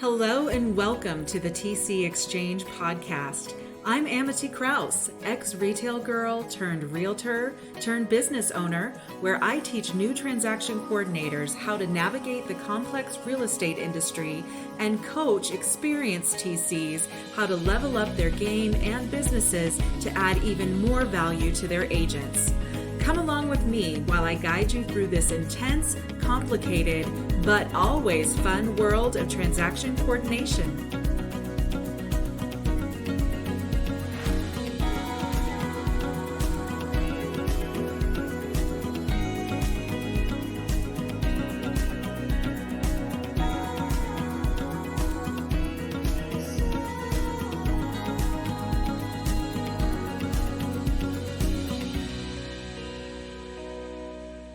Hello and welcome to the TC Exchange podcast. I'm Amity Krause, ex-retail girl turned realtor turned business owner, where I teach new transaction coordinators how to navigate the complex real estate industry and coach experienced TCs how to level up their game and businesses to add even more value to their agents. Come along with me while I guide you through this intense, complicated, but always fun world of transaction coordination.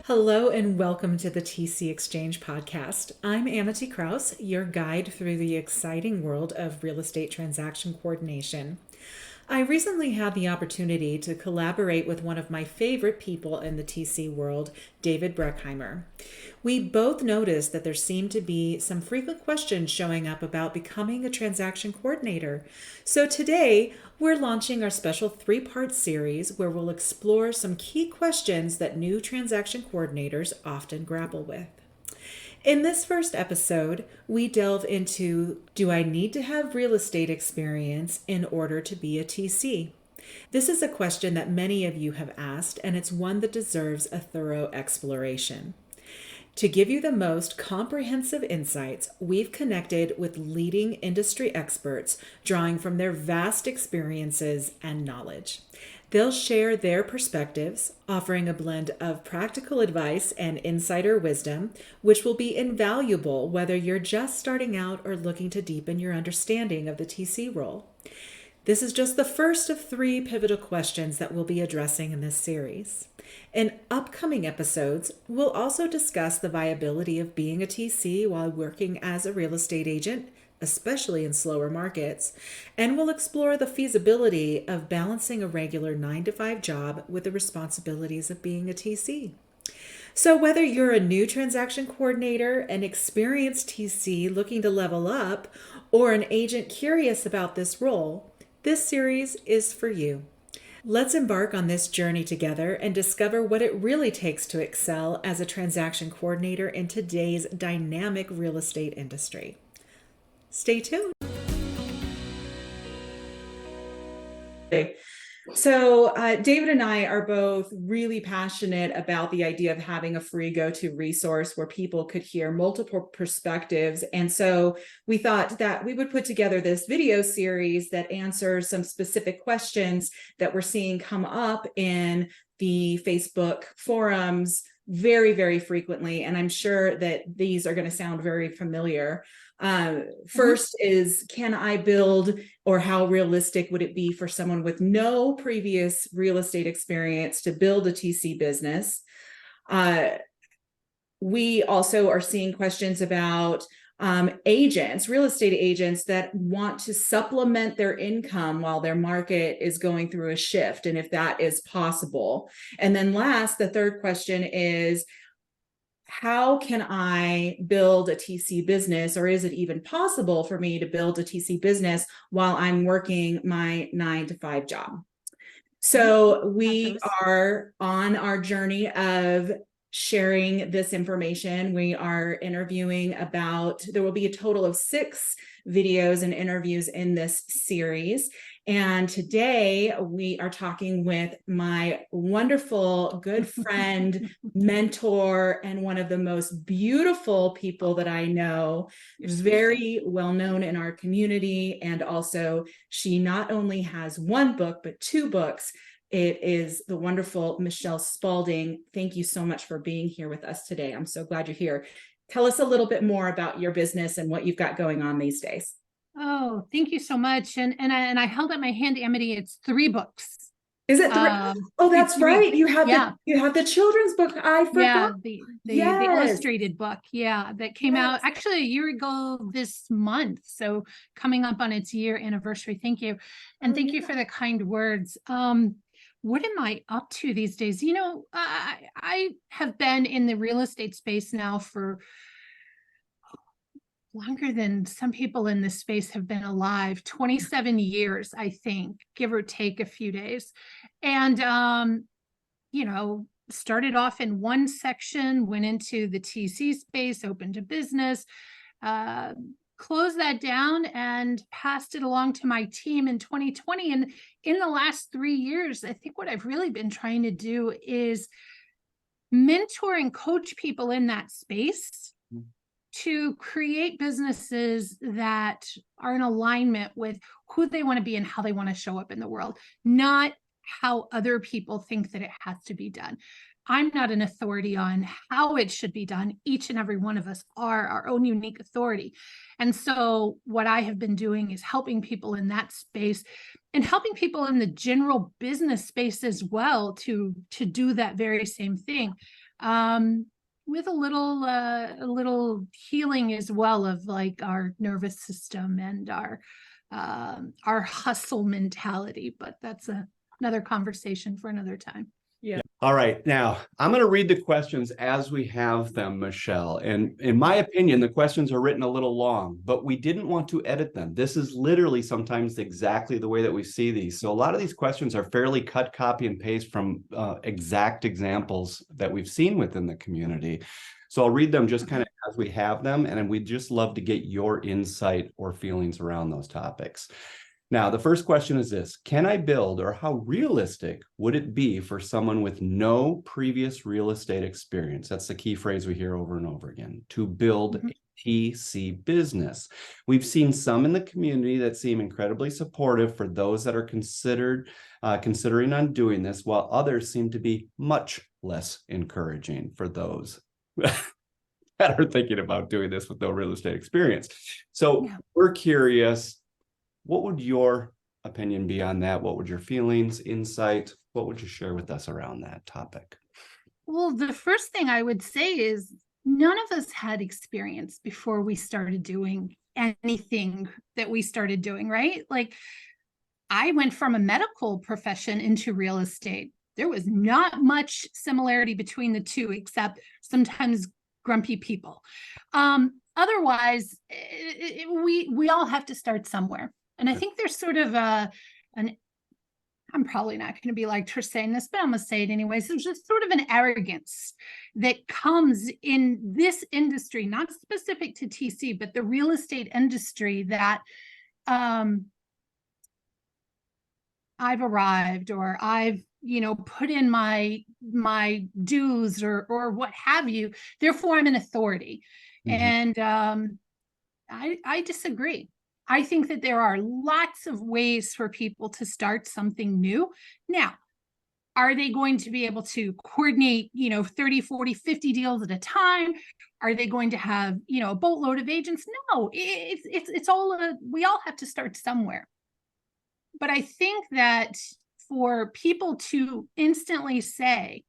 Hello and welcome to the TC Exchange podcast. I'm Amity Krause, your guide through the exciting world of real estate transaction coordination. I recently had the opportunity to collaborate with one of my favorite people in the TC world, David Bruckheimer. We both noticed that there seemed to be some frequent questions showing up about becoming a transaction coordinator. So today, we're launching our special 3-part series where we'll explore some key questions that new transaction coordinators often grapple with. In this first episode, we delve into, do I need to have real estate experience in order to be a TC? This is a question that many of you have asked, and it's one that deserves a thorough exploration. To give you the most comprehensive insights, we've connected with leading industry experts, drawing from their vast experiences and knowledge. They'll share their perspectives, offering a blend of practical advice and insider wisdom, which will be invaluable whether you're just starting out or looking to deepen your understanding of the TC role. This is just the first of 3 pivotal questions that we'll be addressing in this series. In upcoming episodes, we'll also discuss the viability of being a TC while working as a real estate agent, especially in slower markets, and we'll explore the feasibility of balancing a regular 9-to-5 job with the responsibilities of being a TC. So whether you're a new transaction coordinator, an experienced TC looking to level up, or an agent curious about this role, this series is for you. Let's embark on this journey together and discover what it really takes to excel as a transaction coordinator in today's dynamic real estate industry. Stay tuned. So David and I are both really passionate about the idea of having a free go-to resource where people could hear multiple perspectives. And so we thought that we would put together this video series that answers some specific questions that we're seeing come up in the Facebook forums very, very frequently. And I'm sure that these are going to sound very familiar. First is, can I build, or how realistic would it be for someone with no previous real estate experience to build a TC business? We also are seeing questions about agents, real estate agents that want to supplement their income while their market is going through a shift, and if that is possible. And then last, the third question is, how can I build a TC business, or is it even possible for me to build a TC business while I'm working my 9-to-5 job? So we are on our journey of sharing this information. We are interviewing there will be a total of 6 videos and interviews in this series. And today we are talking with my wonderful good friend, mentor, and one of the most beautiful people that I know, very well known in our community. And also, she not only has 1 book, but 2 books. It is the wonderful Michelle Spalding. Thank you so much for being here with us today. I'm so glad you're here. Tell us a little bit more about your business and what you've got going on these days. Oh, thank you so much. And I held up my hand, Amity. It's 3 books. Is it 3? Oh, that's right. You have the children's book. I forgot. Yeah, the illustrated book. Yeah, that came out actually a year ago this month. So coming up on its year anniversary. Thank you. And thank you for the kind words. What am I up to these days? You know, I have been in the real estate space now for longer than some people in this space have been alive, 27 years, I think, give or take a few days. And, started off in one section, went into the TC space, opened a business, closed that down and passed it along to my team in 2020. And in the last 3 years, I think what I've really been trying to do is mentor and coach people in that space to create businesses that are in alignment with who they want to be and how they want to show up in the world, not how other people think that it has to be done. I'm not an authority on how it should be done. Each and every one of us are our own unique authority. And so what I have been doing is helping people in that space and helping people in the general business space as well to do that very same thing. With a little healing as well of like our nervous system and our hustle mentality, but that's another conversation for another time. Yeah. All right. Now, I'm going to read the questions as we have them, Michelle. And in my opinion, the questions are written a little long, but we didn't want to edit them. This is literally sometimes exactly the way that we see these. So a lot of these questions are fairly cut, copy, and paste from exact examples that we've seen within the community. So I'll read them just kind of as we have them, and we'd just love to get your insight or feelings around those topics. Now, the first question is this: can I build, or how realistic would it be for someone with no previous real estate experience? That's the key phrase we hear over and over again, to build a TC business. We've seen some in the community that seem incredibly supportive for those that are considering on doing this, while others seem to be much less encouraging for those that are thinking about doing this with no real estate experience. So we're curious, what would your opinion be on that? What would your feelings, insight, what would you share with us around that topic? Well, the first thing I would say is none of us had experience before we started doing anything that we started doing, right? Like, I went from a medical profession into real estate. There was not much similarity between the two, except sometimes grumpy people. Otherwise, we all have to start somewhere. And I think there's sort of I'm probably not going to be liked for saying this, but I'm going to say it anyways. There's just sort of an arrogance that comes in this industry, not specific to TC, but the real estate industry, that I've arrived, or I've, put in my dues or what have you. Therefore, I'm an authority. And I disagree. I think that there are lots of ways for people to start something new. Now, are they going to be able to coordinate, 30, 40, 50 deals at a time? Are they going to have, a boatload of agents? No, it's all, we all have to start somewhere. But I think that for people to instantly say,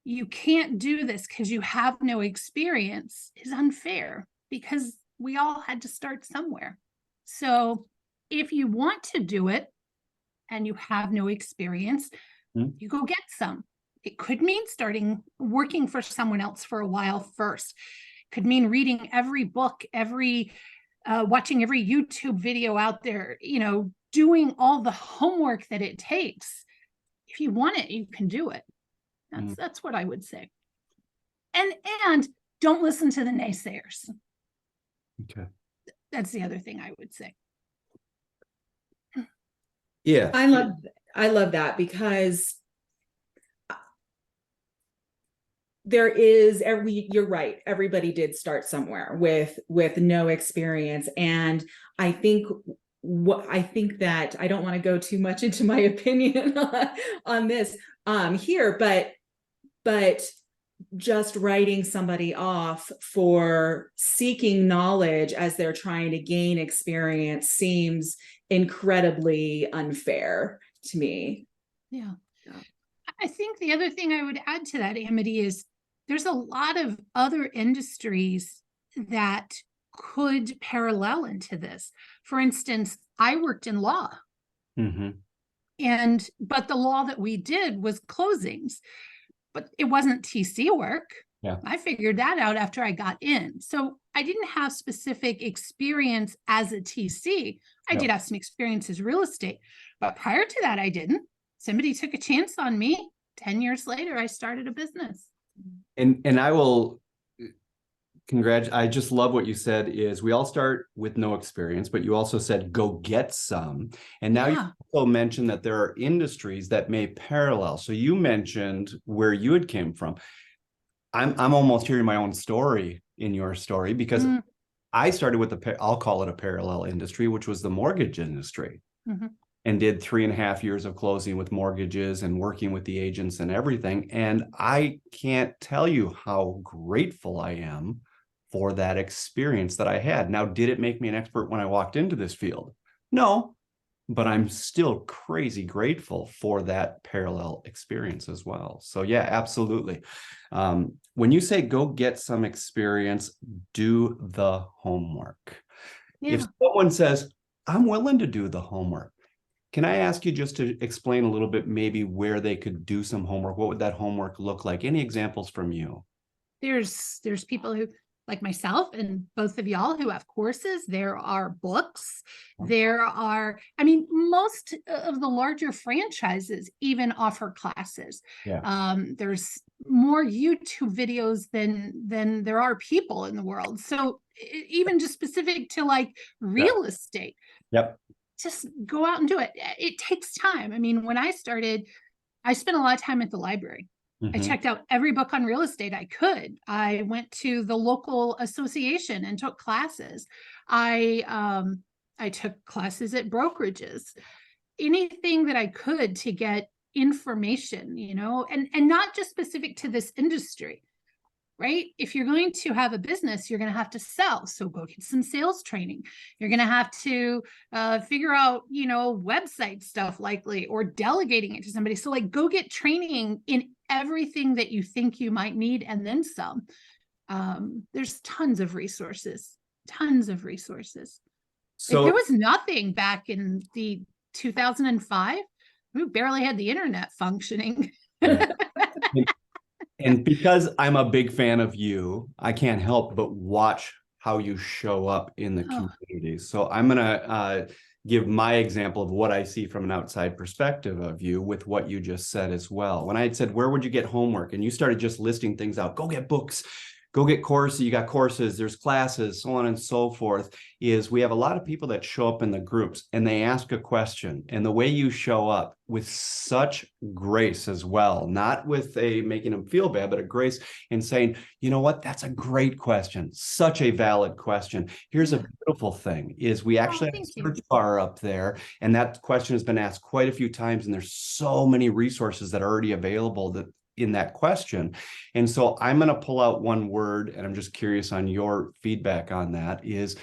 you can't do this because you have no experience, is unfair, because we all had to start somewhere. So if you want to do it and you have no experience, you go get some. It could mean working for someone else for a while first. It could mean reading every book, watching every YouTube video out there, doing all the homework that it takes. If you want it, you can do it. That's what I would say. And don't listen to the naysayers. Okay. That's the other thing I would say. Yeah. I love that, because you're right. Everybody did start somewhere with no experience. And I think that I don't want to go too much into my opinion on this here, but just writing somebody off for seeking knowledge as they're trying to gain experience seems incredibly unfair to me. Yeah. I think the other thing I would add to that, Amity, is there's a lot of other industries that could parallel into this. For instance, I worked in law. But the law that we did was closings, but it wasn't TC work. Yeah. I figured that out after I got in. So I didn't have specific experience as a TC. I did have some experience as real estate, but prior to that, I didn't. Somebody took a chance on me. 10 years later, I started a business. And I will congratulate. I just love what you said is we all start with no experience, but you also said go get some. And now you also mentioned that there are industries that may parallel. So you mentioned where you had came from. I'm almost hearing my own story in your story because I started with I'll call it a parallel industry, which was the mortgage industry. And did 3.5 years of closing with mortgages and working with the agents and everything. And I can't tell you how grateful I am for that experience that I had. Now, did it make me an expert when I walked into this field? No, but I'm still crazy grateful for that parallel experience as well. So yeah, absolutely. When you say go get some experience, do the homework. If someone says, I'm willing to do the homework, can I ask you just to explain a little bit maybe where they could do some homework? What would that homework look like? Any examples from you? There's people who, like myself and both of y'all, who have courses. There are books. There are, I mean, most of the larger franchises even offer classes. There's more YouTube videos than there are people in the world. So even just specific to like real estate. Just go out and do it. It takes time. I mean, when I started, I spent a lot of time at the library. I checked out every book on real estate I could. I went to the local association and took classes. I took classes at brokerages. Anything that I could to get information, you know, and not just specific to this industry. Right? If you're going to have a business, you're going to have to sell. So go get some sales training. You're going to have to figure out, you know, website stuff likely, or delegating it to somebody. So like go get training in everything that you think you might need and then some. There's tons of resources. So if there was nothing back in the 2005, we barely had the internet functioning. And because I'm a big fan of you, I can't help but watch how you show up in the community. So I'm going to give my example of what I see from an outside perspective of you with what you just said as well. When I had said, where would you get homework? And you started just listing things out, go get books, go get courses, you got courses, there's classes, so on and so forth, is we have a lot of people that show up in the groups and they ask a question. And the way you show up with such grace as well, not with a making them feel bad, but a grace in saying, you know what, that's a great question, such a valid question. Here's a beautiful thing is we actually have a search bar up there, and that question has been asked quite a few times, and there's so many resources that are already available that in that question. And so I'm going to pull out one word, and I'm just curious on your feedback on that, is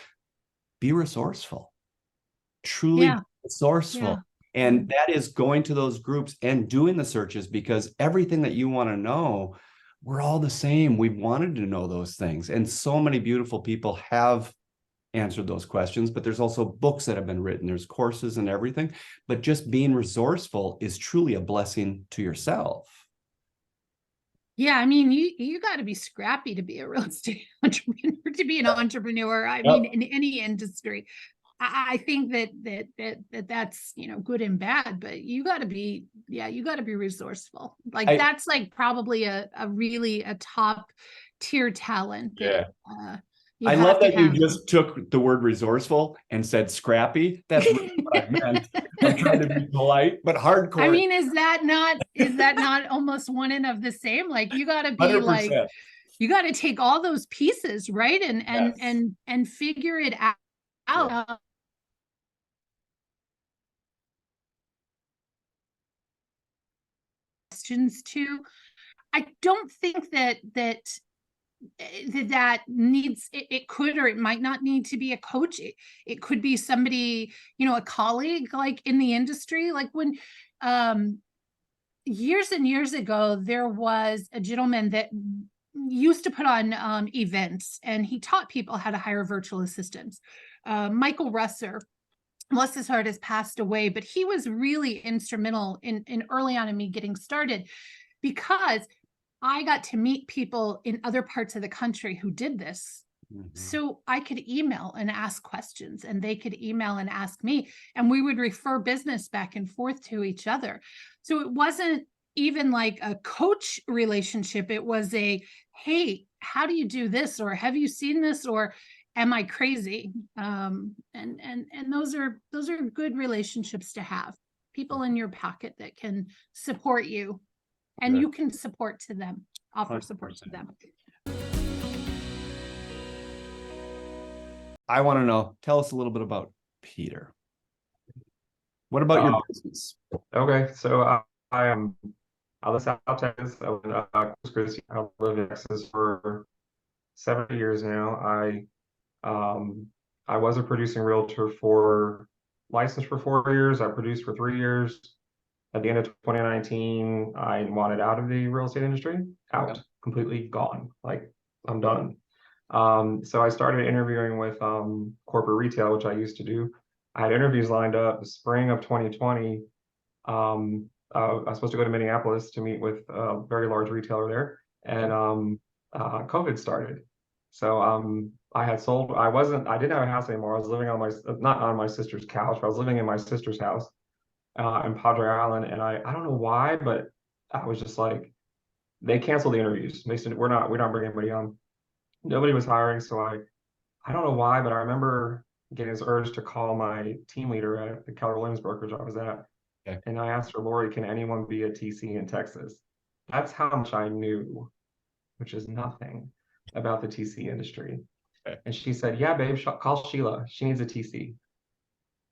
be resourceful, truly resourceful. And that is going to those groups and doing the searches, because everything that you want to know, we're all the same. We wanted to know those things. And so many beautiful people have answered those questions, but there's also books that have been written, there's courses and everything, but just being resourceful is truly a blessing to yourself. Yeah, I mean, you got to be scrappy to be a real estate entrepreneur, to be an entrepreneur. I mean, in any industry, I think that's, you know, good and bad, but you got to be, you got to be resourceful. Like that's like probably a really a top tier talent. That, I love that you just took the word resourceful and said scrappy. That's really what I meant. I'm trying to be polite, but hardcore. I mean, is that not almost one and of the same? Like you got to be 100%. Like, you got to take all those pieces, right? And figure it out. Questions too. I don't think that needs, it could, or it might not need to be a coach. It could be somebody, you know, a colleague, like in the industry. Like when years and years ago, there was a gentleman that used to put on events, and he taught people how to hire virtual assistants. Michael Russer, bless his heart, has passed away, but he was really instrumental in early on in me getting started, because I got to meet people in other parts of the country who did this So I could email and ask questions, and they could email and ask me, and we would refer business back and forth to each other. So it wasn't even like a coach relationship. It was a, hey, how do you do this? Or have you seen this? Or am I crazy? And those are good relationships to have. People in your pocket that can support you, and you can support to them, offer support to them. I want to know, tell us a little bit about Peter. What about your business? Okay, so I am out of South Texas. I live in Corpus Christi. I live in Texas for 7 years now. I was a producing realtor licensed for 4 years. I produced for 3 years. At the end of 2019, I wanted out of the real estate industry, completely gone. Like, I'm done. So I started interviewing with corporate retail, which I used to do. I had interviews lined up the spring of 2020. I was supposed to go to Minneapolis to meet with a very large retailer there, and COVID started. So I didn't have a house anymore. I was living not on my sister's couch, but I was living in my sister's house in Padre Island. And I don't know why, but I was just like, they canceled the interviews. They said, we're not bringing anybody on. Nobody was hiring. So I don't know why, but I remember getting this urge to call my team leader at the Keller Williams brokerage I was at. Okay. And I asked her, Lori, can anyone be a TC in Texas? That's how much I knew, which is nothing about the TC industry. Okay. And she said, yeah, babe, call Sheila. She needs a TC.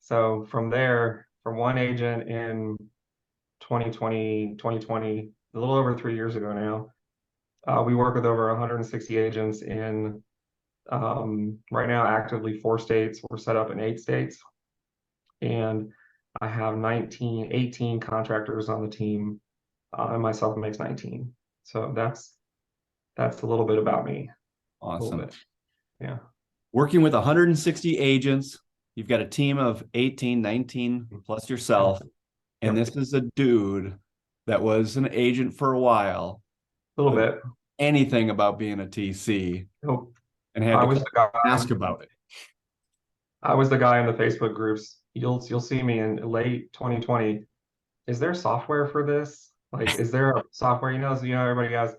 So from there, from one agent in 2020, a little over 3 years ago now, we work with over 160 agents in right now actively 4 states. We're set up in 8 states. And I have 18 contractors on the team, and myself makes 19. So that's a little bit about me. Awesome. Yeah. Working with 160 agents, you've got a team of 18, 19 plus yourself. And this is a dude that was an agent for a while. A little bit. Anything about being a TC. Nope. And had to ask about it. I was the guy in the Facebook groups. You'll see me in late 2020. Is there software for this? Like, is there a software? Everybody asks,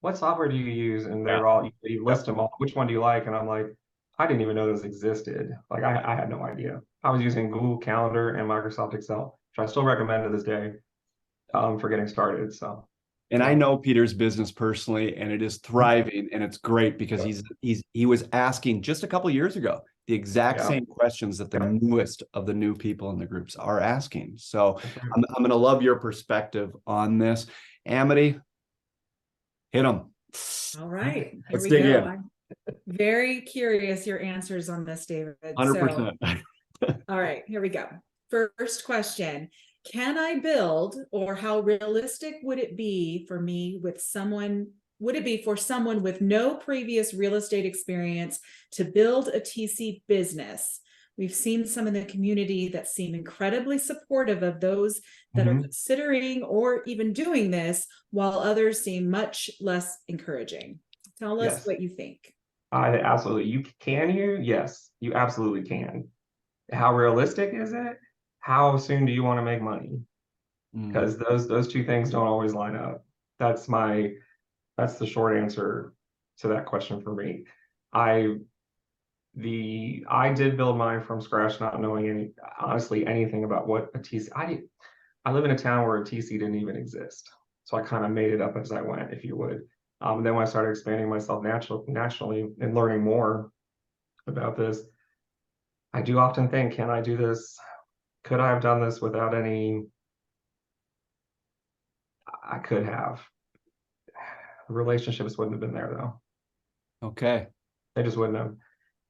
what software do you use? And they're all, you list them all. Which one do you like? And I'm like, I didn't even know this existed. Like, I had no idea. I was using Google Calendar and Microsoft Excel, which I still recommend to this day for getting started. So. And I know Peter's business personally, and it is thriving, and it's great because he was asking just a couple of years ago the exact same questions that the newest of the new people in the groups are asking. So I'm going to love your perspective on this. Amity, hit them. All right, let's dig in. I'm very curious your answers on this, David. 100%. So, all right, here we go. First question. Can I build, or how realistic would it be for me with someone, would it be for someone with no previous real estate experience to build a TC business? We've seen some in the community that seem incredibly supportive of those that are considering or even doing this, while others seem much less encouraging. Tell us what you think. Absolutely. Yes, you absolutely can. How realistic is it? How soon do you want to make money? Because those two things don't always line up. That's the short answer to that question for me. I did build mine from scratch, not knowing honestly anything about what a TC. I live in a town where a TC didn't even exist, so I kind of made it up as I went, if you would. Then when I started expanding myself nationally and learning more about this, I do often think, can I do this? Could I have done this without any? I could have. Relationships wouldn't have been there though. Okay. They just wouldn't have.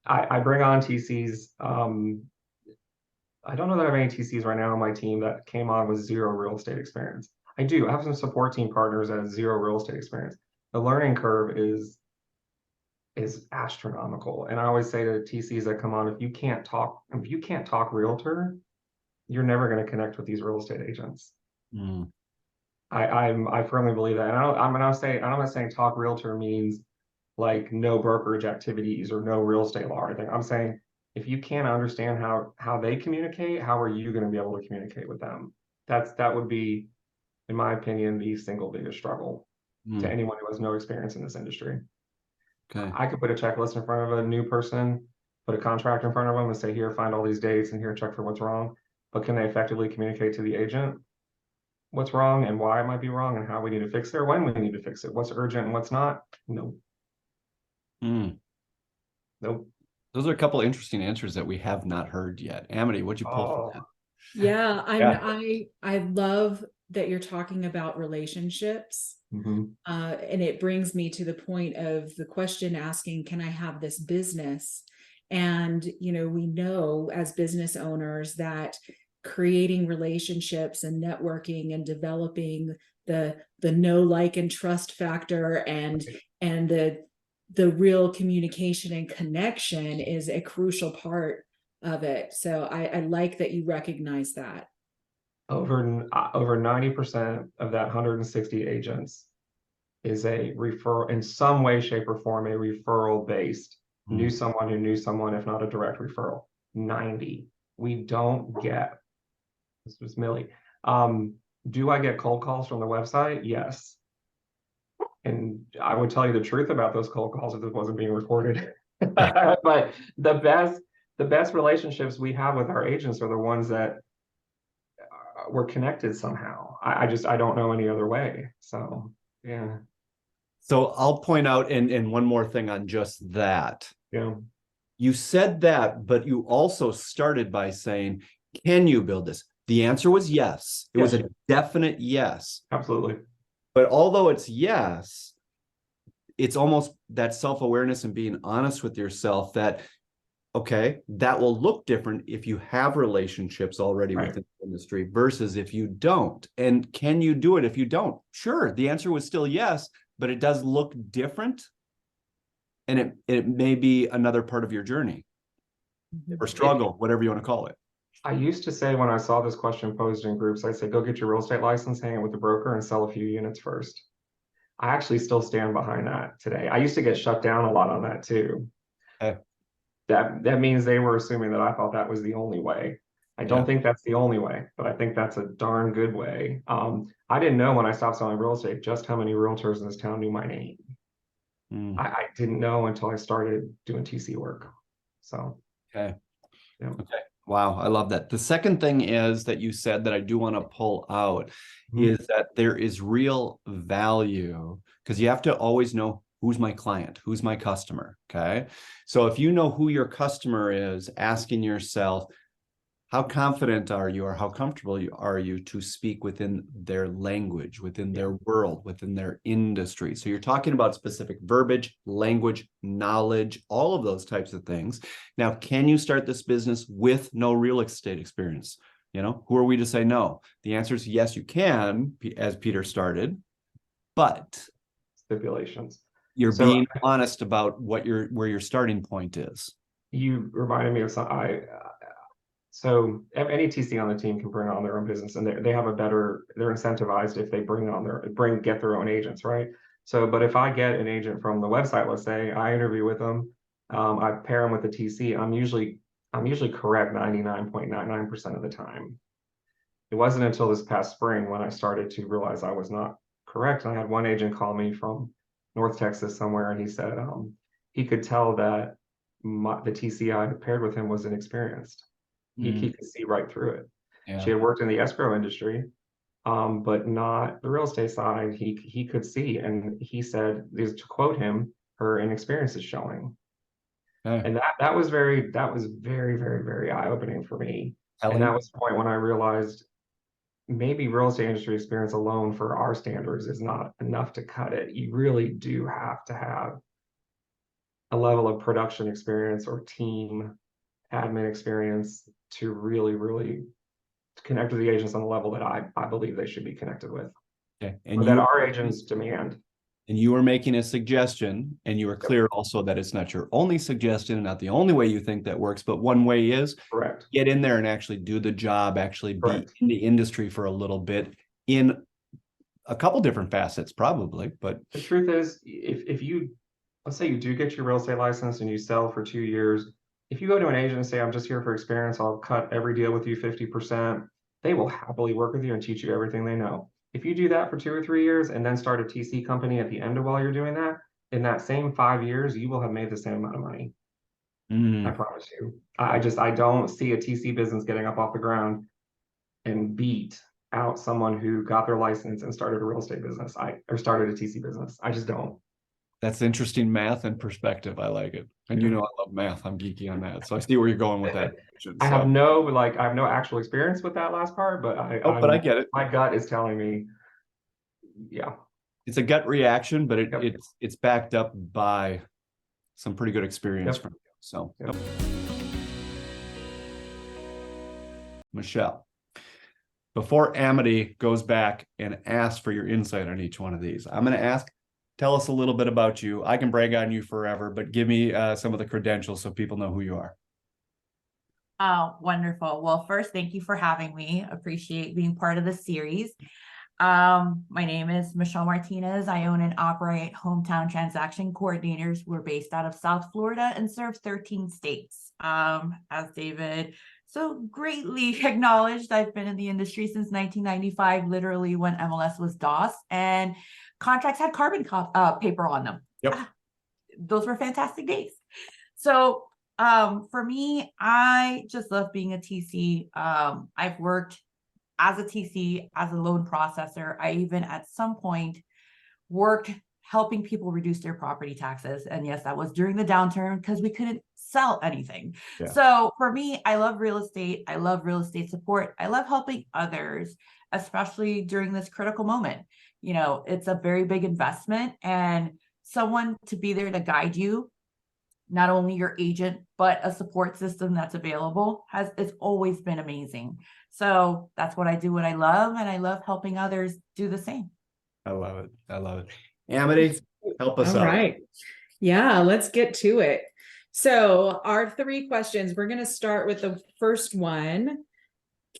I bring on TCs. I don't know that I have any TCs right now on my team that came on with 0 real estate experience. I do. I have some support team partners that have 0 real estate experience. The learning curve is astronomical. And I always say to TCs that come on, if you can't talk realtor, you're never going to connect with these real estate agents. I firmly believe that. And I'm not saying talk realtor means like no brokerage activities or no real estate law or anything. I'm saying if you can't understand how they communicate, how are you going to be able to communicate with them? That would be, in my opinion, the single biggest struggle to anyone who has no experience in this industry. Okay. I could put a checklist in front of a new person, put a contract in front of them and say, here, find all these dates and here, check for what's wrong. But can they effectively communicate to the agent what's wrong and why it might be wrong and how we need to fix it or when we need to fix it? What's urgent and what's not? No. Nope. Those are a couple of interesting answers that we have not heard yet. Amity, what'd you pull from that? Yeah, I love that you're talking about relationships. And it brings me to the point of the question asking, can I have this business? And, you know, we know as business owners that creating relationships and networking and developing the know, like, and trust factor and the real communication and connection is a crucial part of it. So I like that you recognize that. Over 90% of that 160 agents is a referral in some way, shape, or form, a referral based. Knew someone who knew someone, if not a direct referral. 90. We don't get, this was Millie. Do I get cold calls from the website? Yes. And I would tell you the truth about those cold calls if this wasn't being recorded. But the best relationships we have with our agents are the ones that we're connected somehow. I don't know any other way. So yeah. So I'll point out and one more thing on just that. Yeah. You said that, but you also started by saying, can you build this? The answer was yes. It was a definite yes. Absolutely. But although it's yes, it's almost that self-awareness and being honest with yourself that, okay, that will look different if you have relationships already within the industry versus if you don't. And can you do it if you don't? Sure. The answer was still yes, but it does look different. And it may be another part of your journey or struggle, whatever you want to call it. I used to say when I saw this question posed in groups, I'd say, go get your real estate license, hang it with the broker and sell a few units first. I actually still stand behind that today. I used to get shut down a lot on that too. Okay. That means they were assuming that I thought that was the only way. I don't think that's the only way, but I think that's a darn good way. I didn't know when I stopped selling real estate just how many realtors in this town knew my name. I didn't know until I started doing TC work. So okay. Yeah. Okay. Wow, I love that. The second thing is that you said that I do want to pull out is that there is real value because you have to always know who's my client, who's my customer. Okay. So if you know who your customer is, asking yourself, how confident are you or how comfortable are you to speak within their language, within their world, within their industry? So you're talking about specific verbiage, language, knowledge, all of those types of things. Now, can you start this business with no real estate experience? You know, who are we to say no? The answer is yes, you can, as Peter started, but stipulations. You're being honest about what where your starting point is. You reminded me of something. So any TC on the team can bring on their own business, and they have they're incentivized if they get their own agents, right? So, but if I get an agent from the website, let's say I interview with them, I pair them with the TC, I'm usually correct 99.99% of the time. It wasn't until this past spring when I started to realize I was not correct. And I had one agent call me from North Texas somewhere, and he said he could tell that the TC I had paired with him was inexperienced. He could see right through it. Yeah. She had worked in the escrow industry, but not the real estate side. He could see, and he said, to quote him, her inexperience is showing. Okay. And that was very, very, very eye-opening for me. And that was the point when I realized maybe real estate industry experience alone for our standards is not enough to cut it. You really do have to have a level of production experience or team admin experience to really, really connect with the agents on the level that I believe they should be connected with. Okay. And that our agents demand. And you were making a suggestion, and you were clear also that it's not your only suggestion and not the only way you think that works, but one way is correct. Get in there and actually do the job, actually be in the industry for a little bit in a couple different facets, probably. But the truth is, if you let's say you do get your real estate license and you sell for 2 years. If you go to an agent and say, I'm just here for experience, I'll cut every deal with you 50%, they will happily work with you and teach you everything they know. If you do that for 2 or 3 years and then start a TC company at the end of while you're doing that, in that same 5 years, you will have made the same amount of money. I promise you. I don't see a TC business getting up off the ground and beat out someone who got their license and started a real estate business. Or started a TC business. I just don't. That's interesting math and perspective. I like it. And you know, I love math. I'm geeky on that. So I see where you're going with that. I have no actual experience with that last part, but but I get it. My gut is telling me, yeah. It's a gut reaction, but it's backed up by some pretty good experience from you. So Michelle, before Amity goes back and asks for your insight on each one of these, I'm going to ask, tell us a little bit about you. I can brag on you forever, but give me some of the credentials so people know who you are. Oh, wonderful. Well, first, thank you for having me. Appreciate being part of the series. My name is Michelle Martinez. I own and operate Hometown Transaction Coordinators. We're based out of South Florida and serve 13 states. As David so greatly acknowledged, I've been in the industry since 1995, literally when MLS was DOS and contracts had carbon paper on them. Yep. Those were fantastic days. So for me, I just love being a TC. I've worked as a TC, as a loan processor. I even at some point worked helping people reduce their property taxes. And yes, that was during the downturn because we couldn't sell anything. Yeah. So for me, I love real estate. I love real estate support. I love helping others, especially during this critical moment. You know, it's a very big investment, and someone to be there to guide you, not only your agent, but a support system that's available it's always been amazing. So that's what I do, what I love, and I love helping others do the same. I love it. I love it. Amity, help us out. All right. Yeah, let's get to it. So our 3 questions, we're going to start with the first one.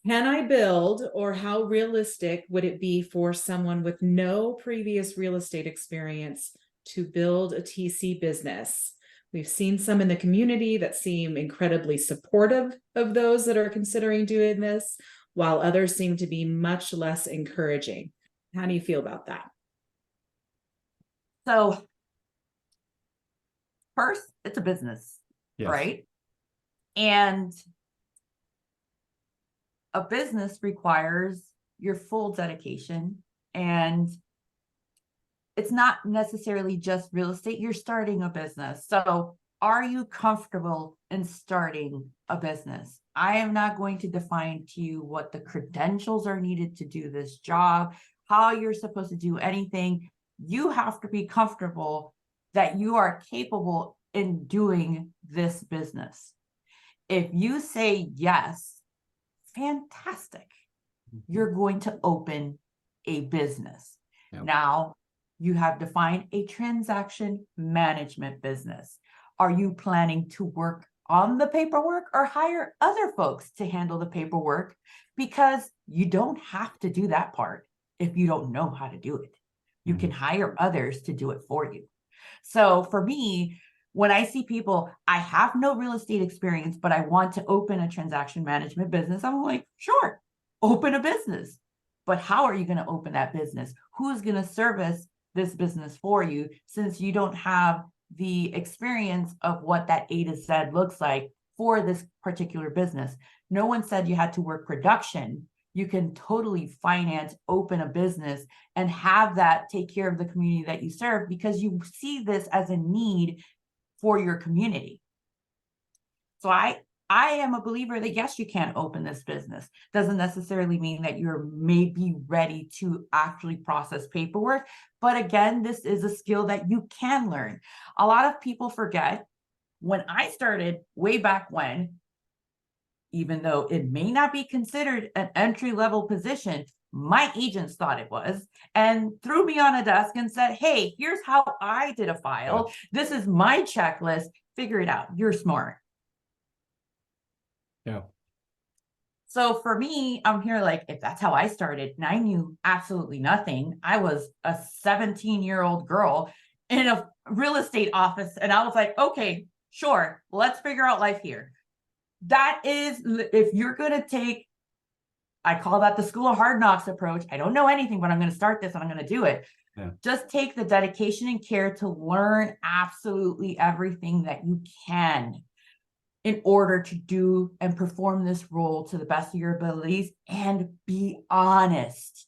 Can I build, or how realistic would it be for someone with no previous real estate experience to build a TC business? We've seen some in the community that seem incredibly supportive of those that are considering doing this, while others seem to be much less encouraging. How do you feel about that? So first, it's a business, yes, right? And a business requires your full dedication, and it's not necessarily just real estate. You're starting a business. So are you comfortable in starting a business? I am not going to define to you what the credentials are needed to do this job, how you're supposed to do anything. You have to be comfortable that you are capable in doing this business. If you say yes, fantastic. You're going to open a business. Yep. Now, you have defined a transaction management business. Are you planning to work on the paperwork or hire other folks to handle the paperwork? Because you don't have to do that part if you don't know how to do it. You can hire others to do it for you. So for me, when I see people, I have no real estate experience, but I want to open a transaction management business, I'm like, sure, open a business. But how are you going to open that business? Who's going to service this business for you, since you don't have the experience of what that A to Z looks like for this particular business? No one said you had to work production. You can totally finance, open a business, and have that take care of the community that you serve, because you see this as a need for your community. So I am a believer that yes, you can open this business. Doesn't necessarily mean that you're maybe ready to actually process paperwork. But again, this is a skill that you can learn. A lot of people forget, when I started way back when, even though it may not be considered an entry-level position, my agents thought it was, and threw me on a desk and said, hey, here's how I did a file. This is my checklist. Figure it out. You're smart. Yeah. So for me, I'm here like, if that's how I started, and I knew absolutely nothing. I was a 17-year-old girl in a real estate office. And I was like, okay, sure, let's figure out life here. That is, if you're going to take, I call that the school of hard knocks approach. I don't know anything, but I'm going to start this and I'm going to do it. Yeah. Just take the dedication and care to learn absolutely everything that you can in order to do and perform this role to the best of your abilities, and be honest.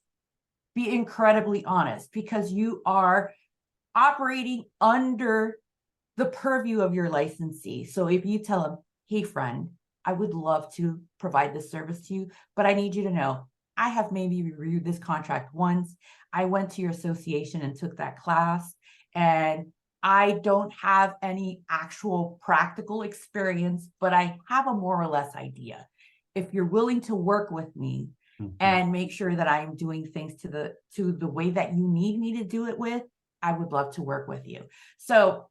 Be incredibly honest, because you are operating under the purview of your licensee. So if you tell them, hey friend, I would love to provide this service to you, but I need you to know, I have maybe reviewed this contract once. I went to your association and took that class, and I don't have any actual practical experience, but I have a more or less idea. If you're willing to work with me and make sure that I'm doing things to the way that you need me to do it with, I would love to work with you. So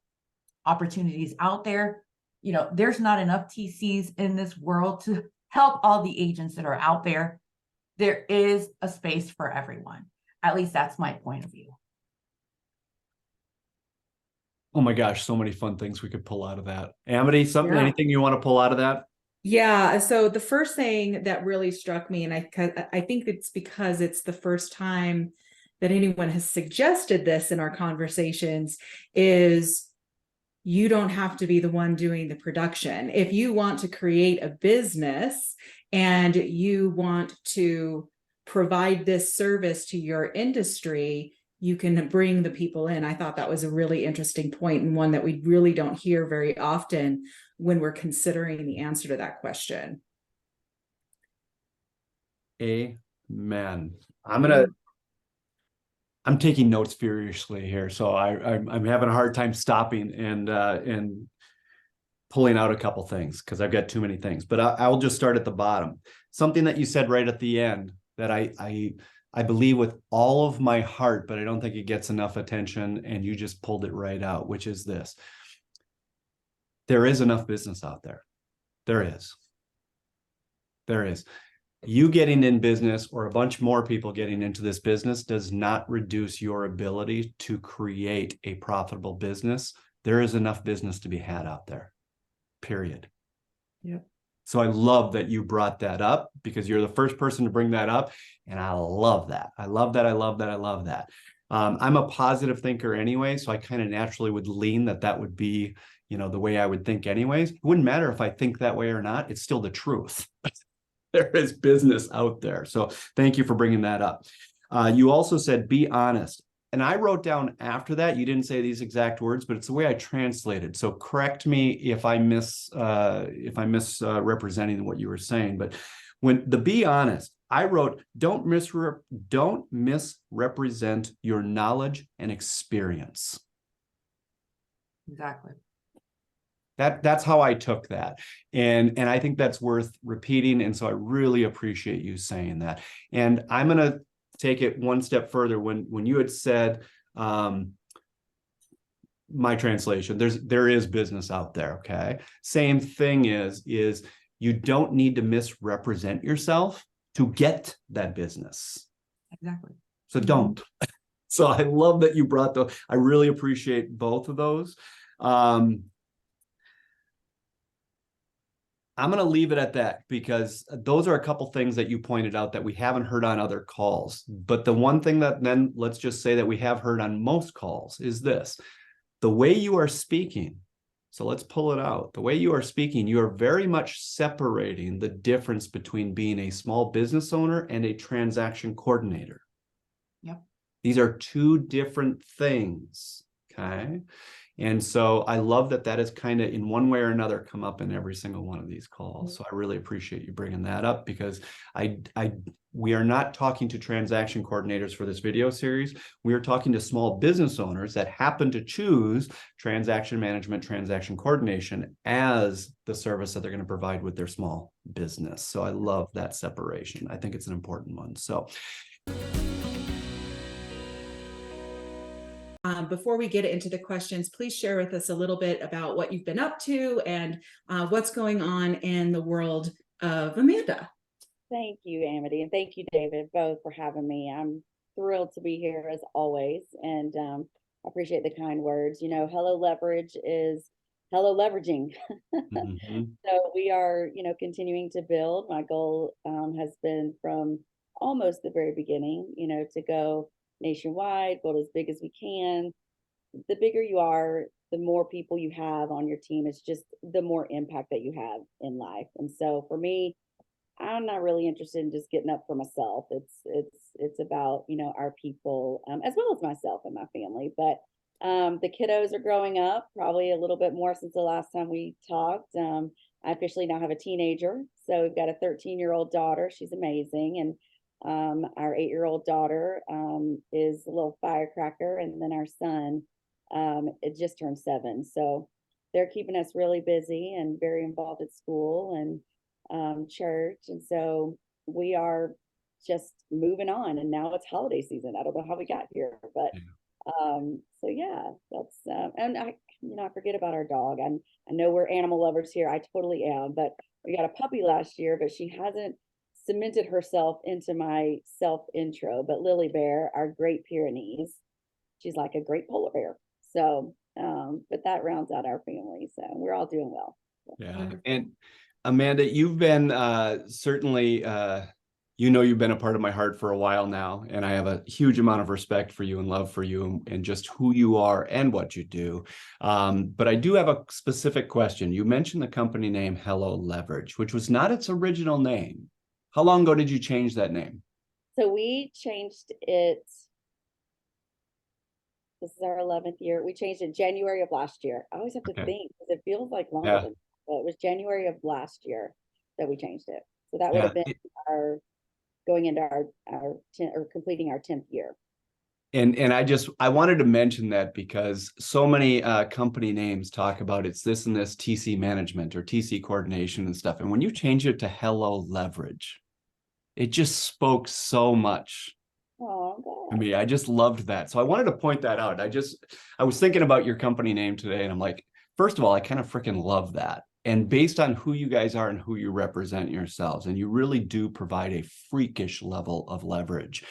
opportunities out there, you know, there's not enough TCs in this world to help all the agents that are out there. There is a space for everyone. At least that's my point of view. Oh my gosh, so many fun things we could pull out of that. Amity, Yeah. anything you want to pull out of that? Yeah. So the first thing that really struck me, and I think it's because it's the first time that anyone has suggested this in our conversations, is you don't have to be the one doing the production. If you want to create a business and you want to provide this service to your industry, you can bring the people in. I thought that was a really interesting point, and one that we really don't hear very often when we're considering the answer to that question. Amen. I'm taking notes furiously here, so I'm having a hard time stopping and pulling out a couple things because I've got too many things. But I'll just start at the bottom. Something that you said right at the end that I believe with all of my heart, but I don't think it gets enough attention, and you just pulled it right out, which is this. There is enough business out there. There is. There is. You getting in business, or a bunch more people getting into this business, does not reduce your ability to create a profitable business. There is enough business to be had out there, period. Yep. So I love that you brought that up, because you're the first person to bring that up. And I love that. I love that. I love that. I love that. I'm a positive thinker anyway, so I kind of naturally would lean that would be, you know, the way I would think anyways. It wouldn't matter if I think that way or not. It's still the truth. There is business out there. So thank you for bringing that up. You also said, be honest. And I wrote down after that, you didn't say these exact words, but it's the way I translated. So correct me if I misrepresenting what you were saying. But when the be honest, I wrote, don't misrepresent your knowledge and experience. Exactly. That's how I took that. And I think that's worth repeating. And so I really appreciate you saying that. And I'm going to take it one step further. When you had said, my translation, there is business out there. Okay. Same thing is you don't need to misrepresent yourself to get that business. Exactly. So don't. So I love that you brought those. I really appreciate both of those. I'm going to leave it at that, because those are a couple things that you pointed out that we haven't heard on other calls. But the one thing that then let's just say that we have heard on most calls is this: the way you are speaking. So let's pull it out. The way you are speaking, you are very much separating the difference between being a small business owner and a transaction coordinator. Yep. These are two different things. Okay. And so I love that is kind of in one way or another come up in every single one of these calls. So I really appreciate you bringing that up, because we are not talking to transaction coordinators for this video series. We are talking to small business owners that happen to choose transaction management, transaction coordination as the service that they're going to provide with their small business. So I love that separation. I think it's an important one. So before we get into the questions, please share with us a little bit about what you've been up to and what's going on in the world of Amanda. Thank you, Amity, and thank you, David, both for having me. I'm thrilled to be here as always. And I appreciate the kind words. Hello Leverage is hello leveraging. Mhm. So we are, continuing to build. My goal has been from almost the very beginning, to go nationwide, build as big as we can. The bigger you are, the more people you have on your team. It's just the more impact that you have in life. And so for me, I'm not really interested in just getting up for myself. It's about our people, as well as myself and my family. But the kiddos are growing up, probably a little bit more since the last time we talked. I officially now have a teenager, so we've got a 13-year-old daughter. She's amazing, and our 8-year-old daughter is a little firecracker, and then our son it just turned 7. So they're keeping us really busy and very involved at school and church. And so we are just moving on. And now it's holiday season. I don't know how we got here, but so yeah, that's and I forget about our dog. I know we're animal lovers here. I totally am, but we got a puppy last year, but she hasn't cemented herself into my self intro. But Lily Bear, our Great Pyrenees, she's like a great polar bear. So but that rounds out our family. So we're all doing well. Yeah. And Amanda, you've been certainly you've been a part of my heart for a while now, and I have a huge amount of respect for you and love for you and just who you are and what you do. But I do have a specific question. You mentioned the company name Hello Leverage, which was not its original name. How long ago did you change that name? So we changed it. This is our 11th year. We changed it January of last year. I always have to think because it feels like longer than, but it was January of last year that we changed it. So that would have been our going into our 10 or completing our 10th year. And I wanted to mention that because so many company names talk about it's this and this TC management or TC coordination and stuff. And when you change it to Hello Leverage, it just spoke so much to me. I just loved that. So I wanted to point that out. I was thinking about your company name today, and I'm like, first of all, I kind of freaking love that. And based on who you guys are and who you represent yourselves, and you really do provide a freakish level of leverage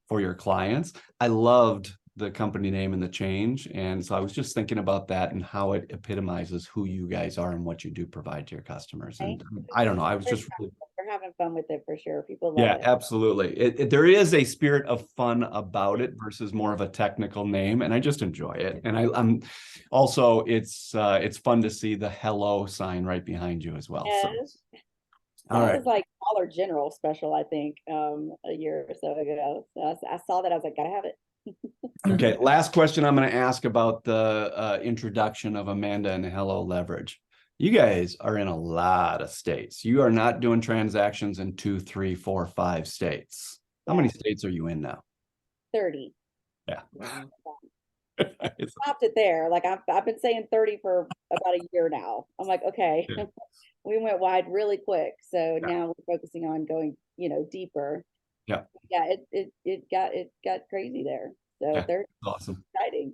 for your clients. I loved the company name and the change. And so I was just thinking about that and how it epitomizes who you guys are and what you do provide to your customers. And I don't know, I was just really... We're having fun with it for sure. People love it. Absolutely. There is a spirit of fun about it versus more of a technical name, and I just enjoy it. And I'm also it's fun to see the hello sign right behind you as well. Yes. So all right. It was like Dollar General special, I think, a year or so ago. So I saw that. I was like, gotta have it. Okay. Last question I'm going to ask about the introduction of Amanda and Hello Leverage. You guys are in a lot of states. You are not doing transactions in 2, 3, 4, 5 states. How many states are you in now? 30. Yeah. Stopped it there. Like I've been saying 30 for about a year now. I'm like, okay. Yeah. We went wide really quick. So now we're focusing on going, deeper. Yeah. Yeah, it got crazy there. So they're awesome. Exciting.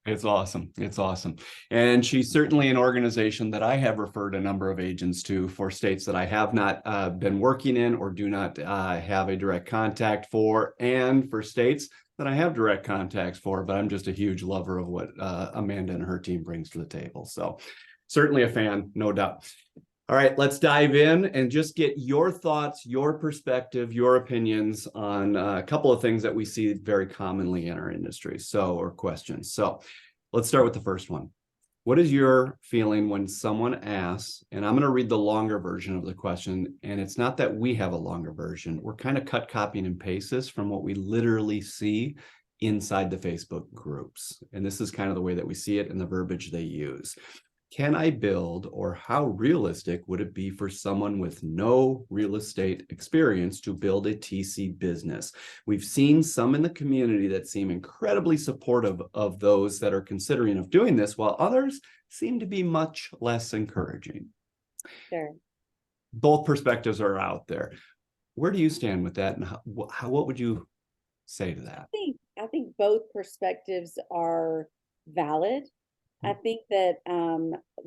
It's awesome. It's awesome. And she's certainly an organization that I have referred a number of agents to for states that I have not been working in or do not have a direct contact for, and for states that I have direct contacts for, but I'm just a huge lover of what Amanda and her team brings to the table. So certainly a fan, no doubt. All right, let's dive in and just get your thoughts, your perspective, your opinions on a couple of things that we see very commonly in our industry. Or questions. So let's start with the first one. What is your feeling when someone asks, and I'm going to read the longer version of the question, and it's not that we have a longer version. We're kind of copying and paste this from what we literally see inside the Facebook groups. And this is kind of the way that we see it and the verbiage they use. Can I build, or how realistic would it be for someone with no real estate experience to build a TC business? We've seen some in the community that seem incredibly supportive of those that are considering of doing this, while others seem to be much less encouraging. Sure. Both perspectives are out there. Where do you stand with that, and what would you say to that? I think both perspectives are valid. I think that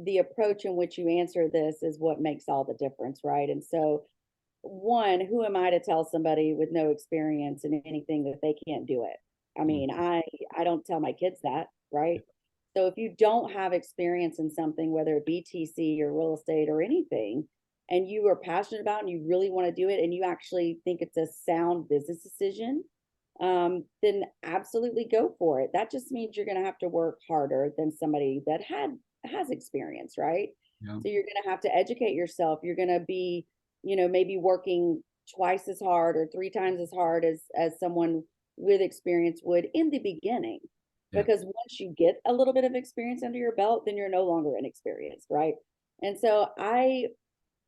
the approach in which you answer this is what makes all the difference, right? And so, one, who am I to tell somebody with no experience in anything that they can't do it? I mean, I don't tell my kids that. right? So if you don't have experience in something, whether it be TC or real estate or anything, and you are passionate about and you really want to do it and you actually think it's a sound business decision, then absolutely go for it. That just means you're going to have to work harder than somebody that has experience, right? Yeah. So you're going to have to educate yourself. You're going to be, maybe working twice as hard or 3 times as hard as someone with experience would in the beginning. Yeah. Because once you get a little bit of experience under your belt, then you're no longer inexperienced, right? And so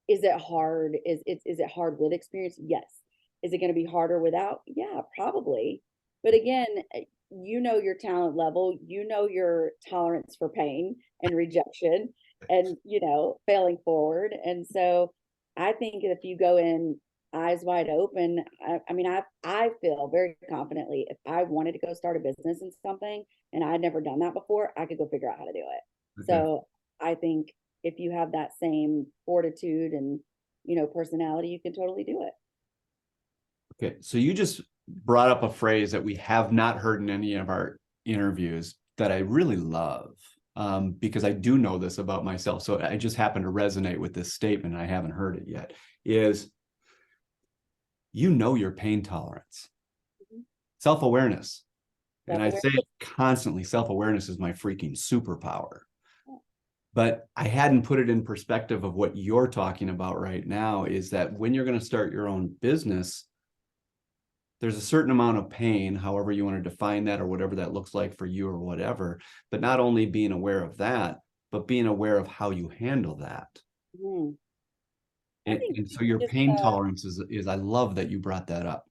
is it hard? Is it hard with experience? Yes. Is it going to be harder without? Yeah, probably. But again, your talent level, your tolerance for pain and rejection and, failing forward. And so I think if you go in eyes wide open, I feel very confidently if I wanted to go start a business in something and I'd never done that before, I could go figure out how to do it. Okay. So I think if you have that same fortitude and, personality, you can totally do it. Okay. So you just brought up a phrase that we have not heard in any of our interviews that I really love, because I do know this about myself. So I just happen to resonate with this statement. And I haven't heard it yet, is your pain tolerance, self-awareness. And I say it constantly, self-awareness is my freaking superpower. But I hadn't put it in perspective of what you're talking about right now, is that when you're going to start your own business, there's a certain amount of pain, however you want to define that or whatever that looks like for you or whatever, but not only being aware of that, but being aware of how you handle that. Mm. And so your pain tolerance is, I love that you brought that up.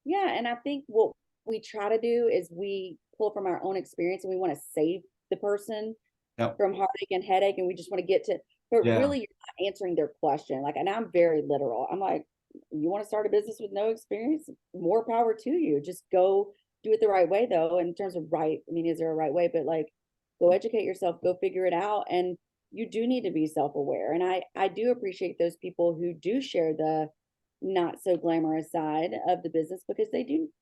Yeah. And I think what we try to do is we pull from our own experience and we want to save the person from heartache and headache. And we just want to get to, but really you're not answering their question. Like, and I'm very literal. I'm like, you want to start a business with no experience? More power to you. Just go do it the right way though. In terms of right, is there a right way? But like, go educate yourself, go figure it out. And you do need to be self-aware. And I do appreciate those people who do share the not so glamorous side of the business, because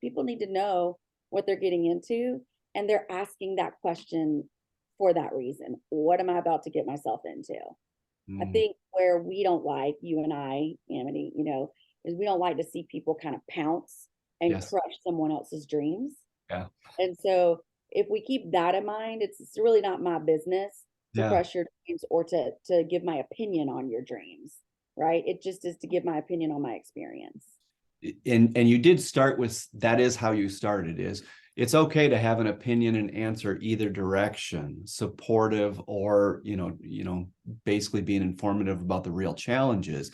people need to know what they're getting into. And they're asking that question for that reason. What am I about to get myself into? I think where we don't like, you and I, Amity, is we don't like to see people kind of pounce and crush someone else's dreams. Yeah. And so if we keep that in mind, it's really not my business to crush your dreams or to give my opinion on your dreams, right? It just is to give my opinion on my experience. And you did start with, that is how you started, is it's okay to have an opinion and answer either direction, supportive or, basically being informative about the real challenges.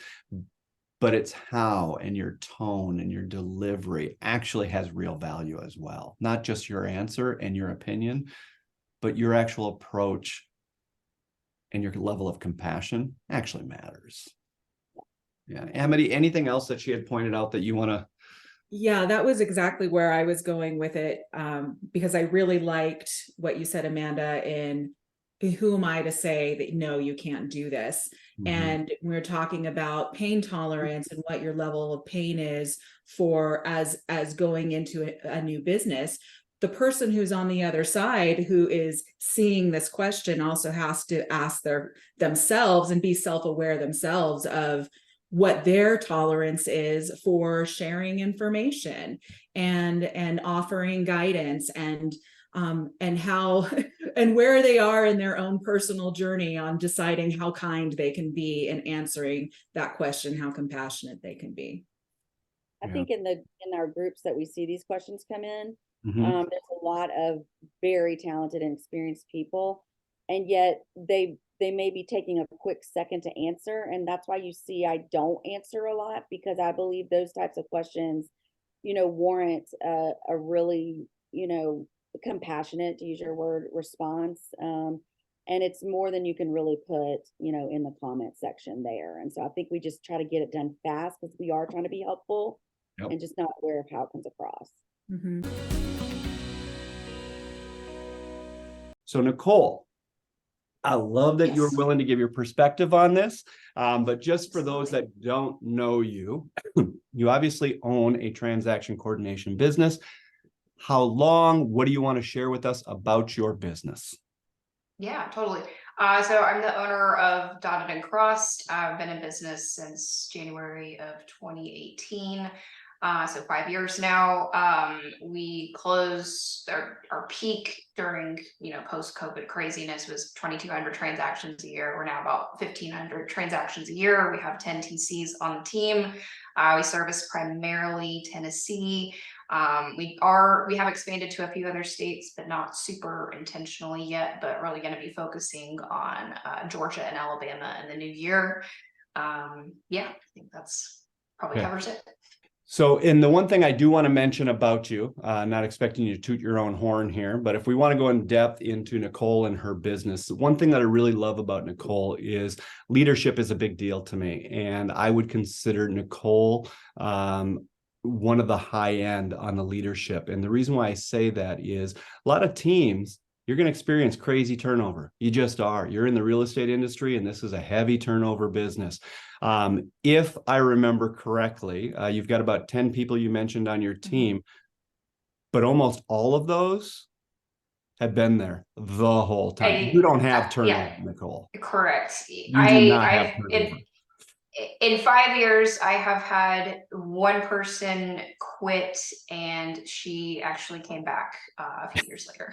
But it's how, and your tone and your delivery actually has real value as well. Not just your answer and your opinion, but your actual approach and your level of compassion actually matters. Yeah. Amity, anything else that she had pointed out that you want to? Yeah, that was exactly where I was going with it, because I really liked what you said, Amanda, in who am I to say that, no, you can't do this? Mm-hmm. And we're talking about pain tolerance and what your level of pain is for as going into a new business. The person who's on the other side who is seeing this question also has to ask themselves and be self-aware themselves of what their tolerance is for sharing information and offering guidance and how and where they are in their own personal journey on deciding how kind they can be in answering that question, how compassionate they can be. I think in our groups that we see these questions come in, there's a lot of very talented and experienced people, and yet they may be taking a quick second to answer. And that's why you see I don't answer a lot, because I believe those types of questions, warrant a really, compassionate, to use your word, response. And it's more than you can really put, in the comment section there. And so I think we just try to get it done fast because we are trying to be helpful and just not aware of how it comes across. Mm-hmm. So Nicole, I love that you're willing to give your perspective on this. But just for those that don't know you, you obviously own a transaction coordination business. how long, what do you want to share with us about your business? Yeah, totally. So I'm the owner of Dotted and Crossed. I've been in business since January of 2018. So 5 years now. We closed our peak during, post-COVID craziness was 2,200 transactions a year. We're now about 1,500 transactions a year. We have 10 TCs on the team. We service primarily Tennessee. We have expanded to a few other states, but not super intentionally yet, but really going to be focusing on Georgia and Alabama in the new year. Yeah, I think that's probably covers it. So, and the one thing I do want to mention about you, not expecting you to toot your own horn here, but if we want to go in depth into Nicole and her business, the one thing that I really love about Nicole is leadership is a big deal to me. And I would consider Nicole one of the high end on the leadership. And the reason why I say that is a lot of teams, you're going to experience crazy turnover. You just are. You're in the real estate industry, and this is a heavy turnover business. If I remember correctly, you've got about 10 people you mentioned on your team, but almost all of those have been there the whole time. You don't have turnover, Nicole. Correct. You do not have turnover. In 5 years, I have had one person quit, and she actually came back a few years later.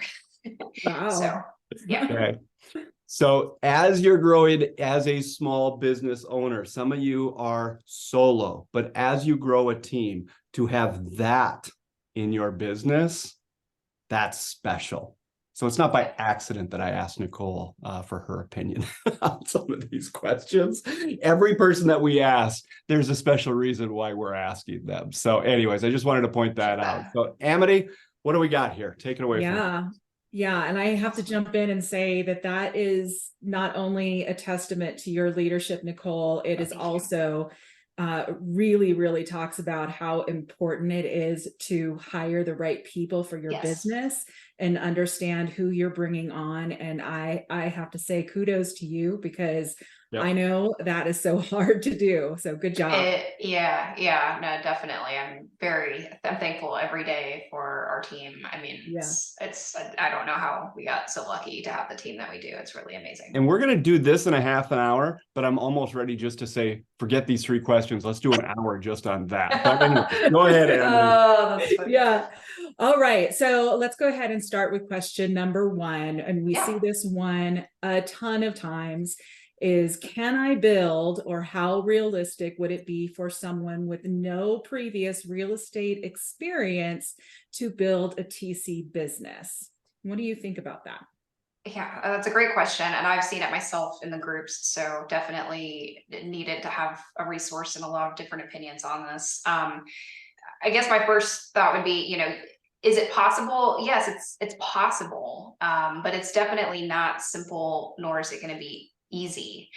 Wow. So, yeah. Okay. So as you're growing as a small business owner, some of you are solo, but as you grow a team, to have that in your business, that's special. So it's not by accident that I asked Nicole for her opinion on some of these questions. Every person that we ask, there's a special reason why we're asking them. So anyways, I just wanted to point that out. So Amity, what do we got here? Take it away. Yeah. And I have to jump in and say that is not only a testament to your leadership, Nicole, it is also really, really talks about how important it is to hire the right people for your business and understand who you're bringing on. And I have to say kudos to you, because I know that is so hard to do. So good job. No, definitely. I'm thankful every day for our team. I mean, I don't know how we got so lucky to have the team that we do. It's really amazing. And we're going to do this in a half an hour, but I'm almost ready just to say, forget these 3 questions. Let's do an hour just on that. But anyway, go ahead, Amity. Yeah. All right. So let's go ahead and start with question number 1. And we see this one a ton of times. Is, can I build, or how realistic would it be for someone with no previous real estate experience to build a TC business? What do you think about that? Yeah, that's a great question. And I've seen it myself in the groups. So definitely needed to have a resource and a lot of different opinions on this. I guess my first thought would be, is it possible? Yes, it's possible. But it's definitely not simple, nor is it going to be easy.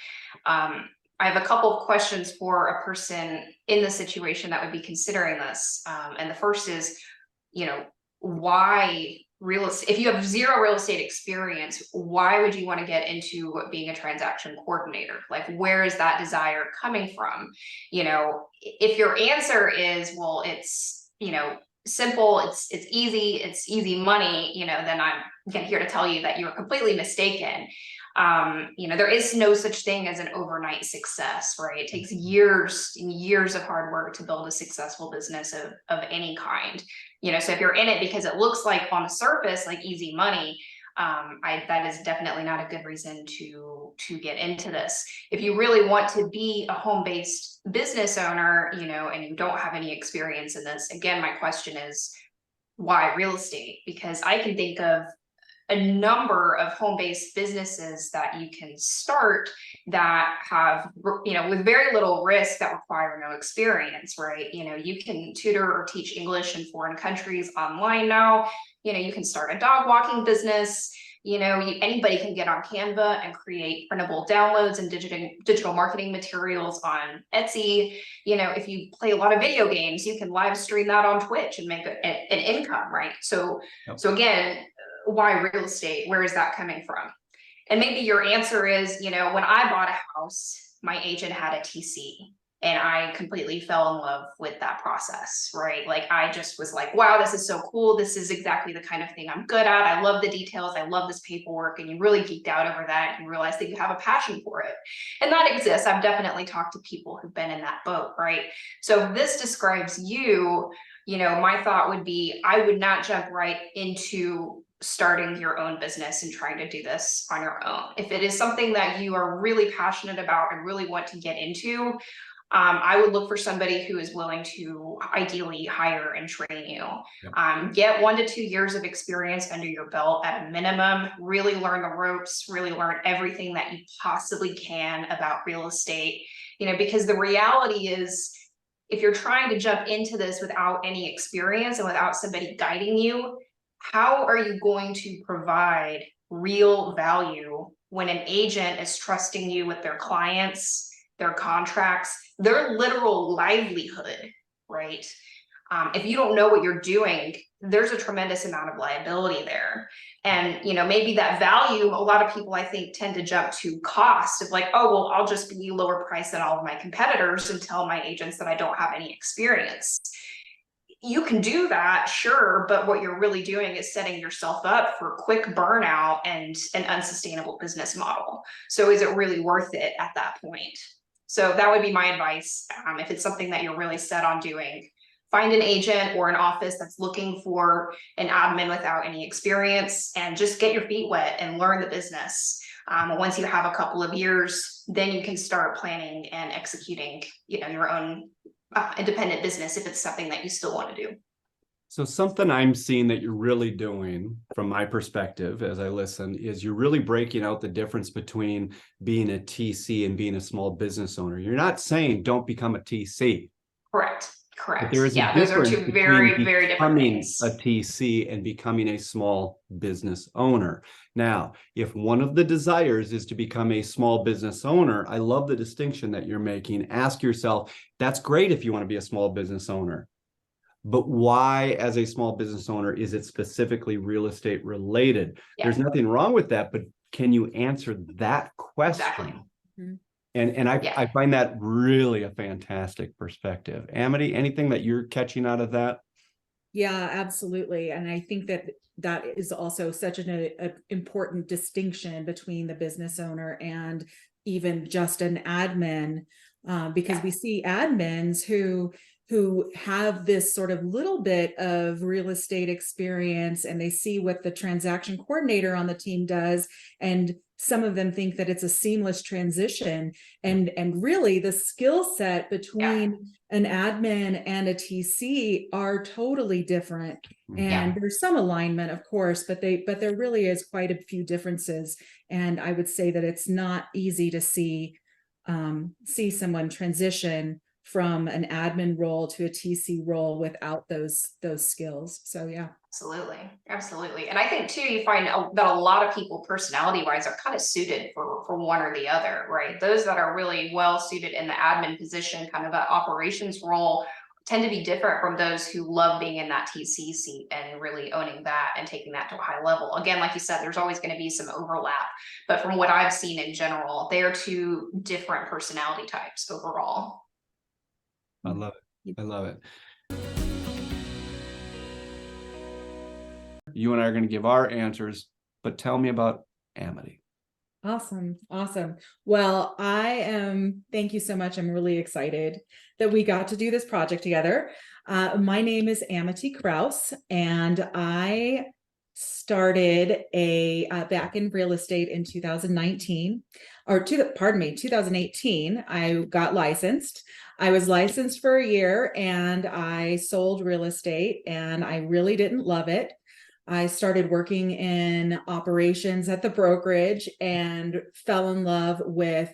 I have a couple of questions for a person in the situation that would be considering this. And the first is, why real estate? If you have zero real estate experience, why would you want to get into being a transaction coordinator? Like, where is that desire coming from? If your answer is, well, it's, simple, it's easy money, then I'm here to tell you that you're completely mistaken. There is no such thing as an overnight success, right? It takes years and years of hard work to build a successful business of any kind. So if you're in it because it looks like on the surface like easy money, that is definitely not a good reason to get into this. If you really want to be a home-based business owner, and you don't have any experience in this, again, my question is, why real estate? Because I can think of a number of home-based businesses that you can start that have, with very little risk, that require no experience, right? You can tutor or teach English in foreign countries online now. You can start a dog walking business. Anybody can get on Canva and create printable downloads and digital marketing materials on Etsy. If you play a lot of video games, you can live stream that on Twitch and make an income, right? So again, why real estate? Where is that coming from? And maybe your answer is, when I bought a house, my agent had a TC. And I completely fell in love with that process, right? Like I just was like, wow, this is so cool. This is exactly the kind of thing I'm good at. I love the details. I love this paperwork. And you really geeked out over that and realize that you have a passion for it. And that exists. I've definitely talked to people who've been in that boat, right? So if this describes you, you know, my thought would be, I would not jump right into starting your own business and trying to do this on your own. If it is something that you are really passionate about and really want to get into, I would look for somebody who is willing to ideally hire and train you. Yep. Get 1 to 2 years of experience under your belt at a minimum, really learn the ropes, really learn everything that you possibly can about real estate, you know, because the reality is, if you're trying to jump into this without any experience and without somebody guiding you, how are you going to provide real value when an agent is trusting you with their clients, their contracts, their literal livelihood, right? If you don't know what you're doing, there's a tremendous amount of liability there. And, you know, maybe that value, a lot of people I think tend to jump to cost of like, oh, well, I'll just be lower price than all of my competitors and tell my agents that I don't have any experience. You can do that, sure, but what you're really doing is setting yourself up for quick burnout and an unsustainable business model. So is it really worth it at that point? So that would be my advice. If it's something that you're really set on doing, find an agent or an office that's looking for an admin without any experience and just get your feet wet and learn the business. Once you have a couple of years, then you can start planning and executing, you know, your own independent business if it's something that you still want to do. So something I'm seeing that you're really doing from my perspective as I listen is you're really breaking out the difference between being a TC and being a small business owner. You're not saying don't become a TC. Correct. But there is Yeah, a those are difference two very, very different becoming things. a TC and becoming a small business owner. Now, if one of the desires is to become a small business owner, I love the distinction that you're making. Ask yourself, that's great if you want to be a small business owner. But why, as a small business owner, is it specifically real estate related? Yeah. There's nothing wrong with that, but can you answer that question? Exactly. Mm-hmm. And I find that really a fantastic perspective. Amity, anything that you're catching out of that? Yeah, absolutely. And I think that that is also such an important distinction between the business owner and even just an admin, because we see admins who have this sort of little bit of real estate experience, and they see what the transaction coordinator on the team does, and some of them think that it's a seamless transition, and really the skill set between an admin and a TC are totally different. And there's some alignment, of course, but there really is quite a few differences. And I would say that it's not easy to see someone transition from an admin role to a TC role without those skills. So yeah. Absolutely. And I think too, you find that a lot of people personality wise are kind of suited for one or the other, right? Those that are really well suited in the admin position, kind of that operations role, tend to be different from those who love being in that TC seat and really owning that and taking that to a high level. Again, like you said, there's always going to be some overlap, but from what I've seen in general, they are two different personality types overall. I love it. I love it. You and I are going to give our answers, but tell me about Amity. Awesome. Well, thank you so much. I'm really excited that we got to do this project together. My name is Amity Krause, and I started back in real estate in 2018. I got licensed. I was licensed for a year, and I sold real estate, and I really didn't love it. I started working in operations at the brokerage and fell in love with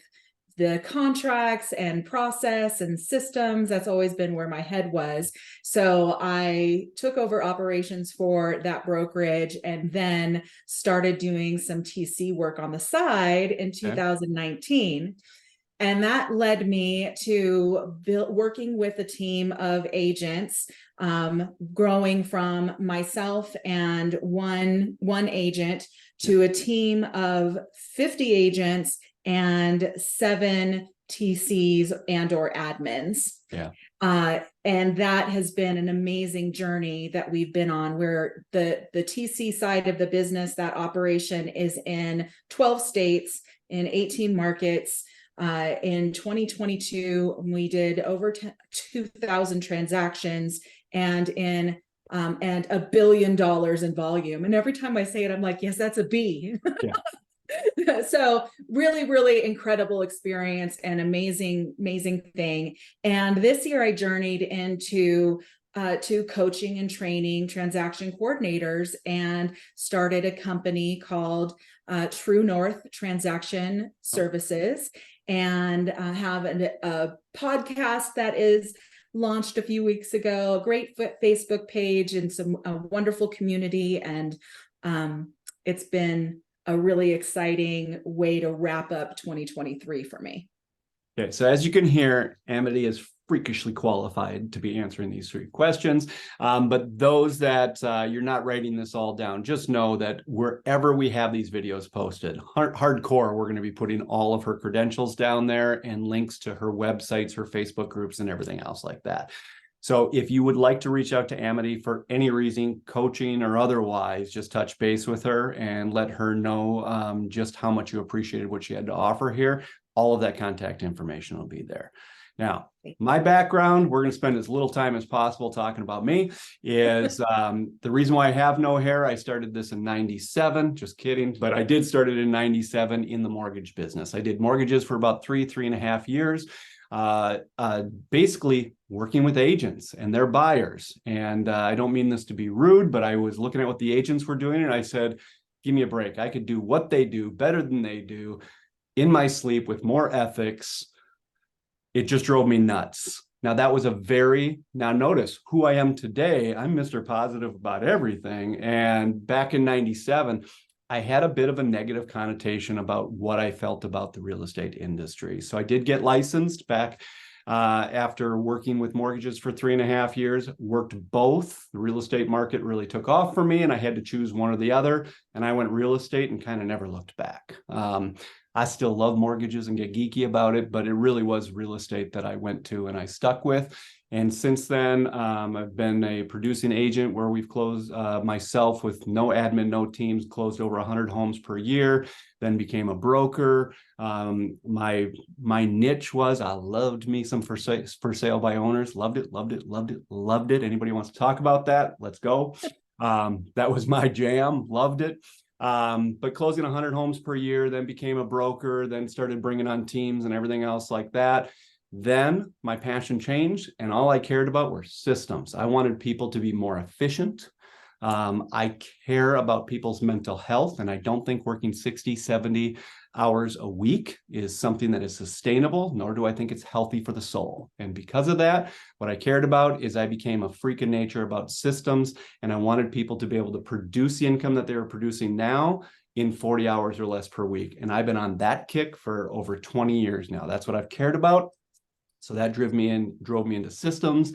the contracts and process and systems. That's always been where my head was. So I took over operations for that brokerage and then started doing some TC work on the side in 2019. And that led me to working with a team of agents, growing from myself and one agent to a team of 50 agents and 7 TCs and or admins. Yeah. And that has been an amazing journey that we've been on, where the TC side of the business, that operation is in 12 states in 18 markets. In 2022, we did over 2,000 transactions and in and $1 billion in volume. And every time I say it, I'm like, yes, that's a B. Yeah. So really, really incredible experience and amazing thing. And this year I journeyed into to coaching and training transaction coordinators and started a company called True North Transaction Services, and have a podcast that is launched a few weeks ago, a great Facebook page, and a wonderful community. And it's been a really exciting way to wrap up 2023 for me. Okay, so as you can hear, Amity is freakishly qualified to be answering these 3 questions. But those that you're not writing this all down, just know that wherever we have these videos posted, hardcore, we're going to be putting all of her credentials down there and links to her websites, her Facebook groups, and everything else like that. So if you would like to reach out to Amity for any reason, coaching or otherwise, just touch base with her and let her know just how much you appreciated what she had to offer here. All of that contact information will be there. Now, my background, we're going to spend as little time as possible talking about me, is the reason why I have no hair. I started this in 97, just kidding, but I did start it in 97 in the mortgage business. I did mortgages for about 3.5 years. Basically working with agents and their buyers. And I don't mean this to be rude, but I was looking at what the agents were doing, and I said, give me a break. I could do what they do better than they do in my sleep with more ethics. It just drove me nuts. Now that was now notice who I am today. I'm Mr. Positive about everything. And back in 97, I had a bit of a negative connotation about what I felt about the real estate industry. So I did get licensed back after working with mortgages for 3.5 years, worked both. The real estate market really took off for me and I had to choose one or the other. And I went real estate and kind of never looked back. I still love mortgages and get geeky about it, but it really was real estate that I went to and I stuck with. And since then, I've been a producing agent where we've closed myself with no admin, no teams, closed over 100 homes per year, then became a broker. My niche was, I loved me some for sale by owners. Loved it. Anybody wants to talk about that? Let's go. That was my jam. Loved it. But closing 100 homes per year, then became a broker, then started bringing on teams and everything else like that. Then my passion changed and all I cared about were systems. I wanted people to be more efficient. I care about people's mental health, and I don't think working 60, 70 hours a week is something that is sustainable, nor do I think it's healthy for the soul. And because of that, what I cared about is I became a freak of nature about systems, and I wanted people to be able to produce the income that they were producing now in 40 hours or less per week. And I've been on that kick for over 20 years now. That's what I've cared about. So that drove me into systems,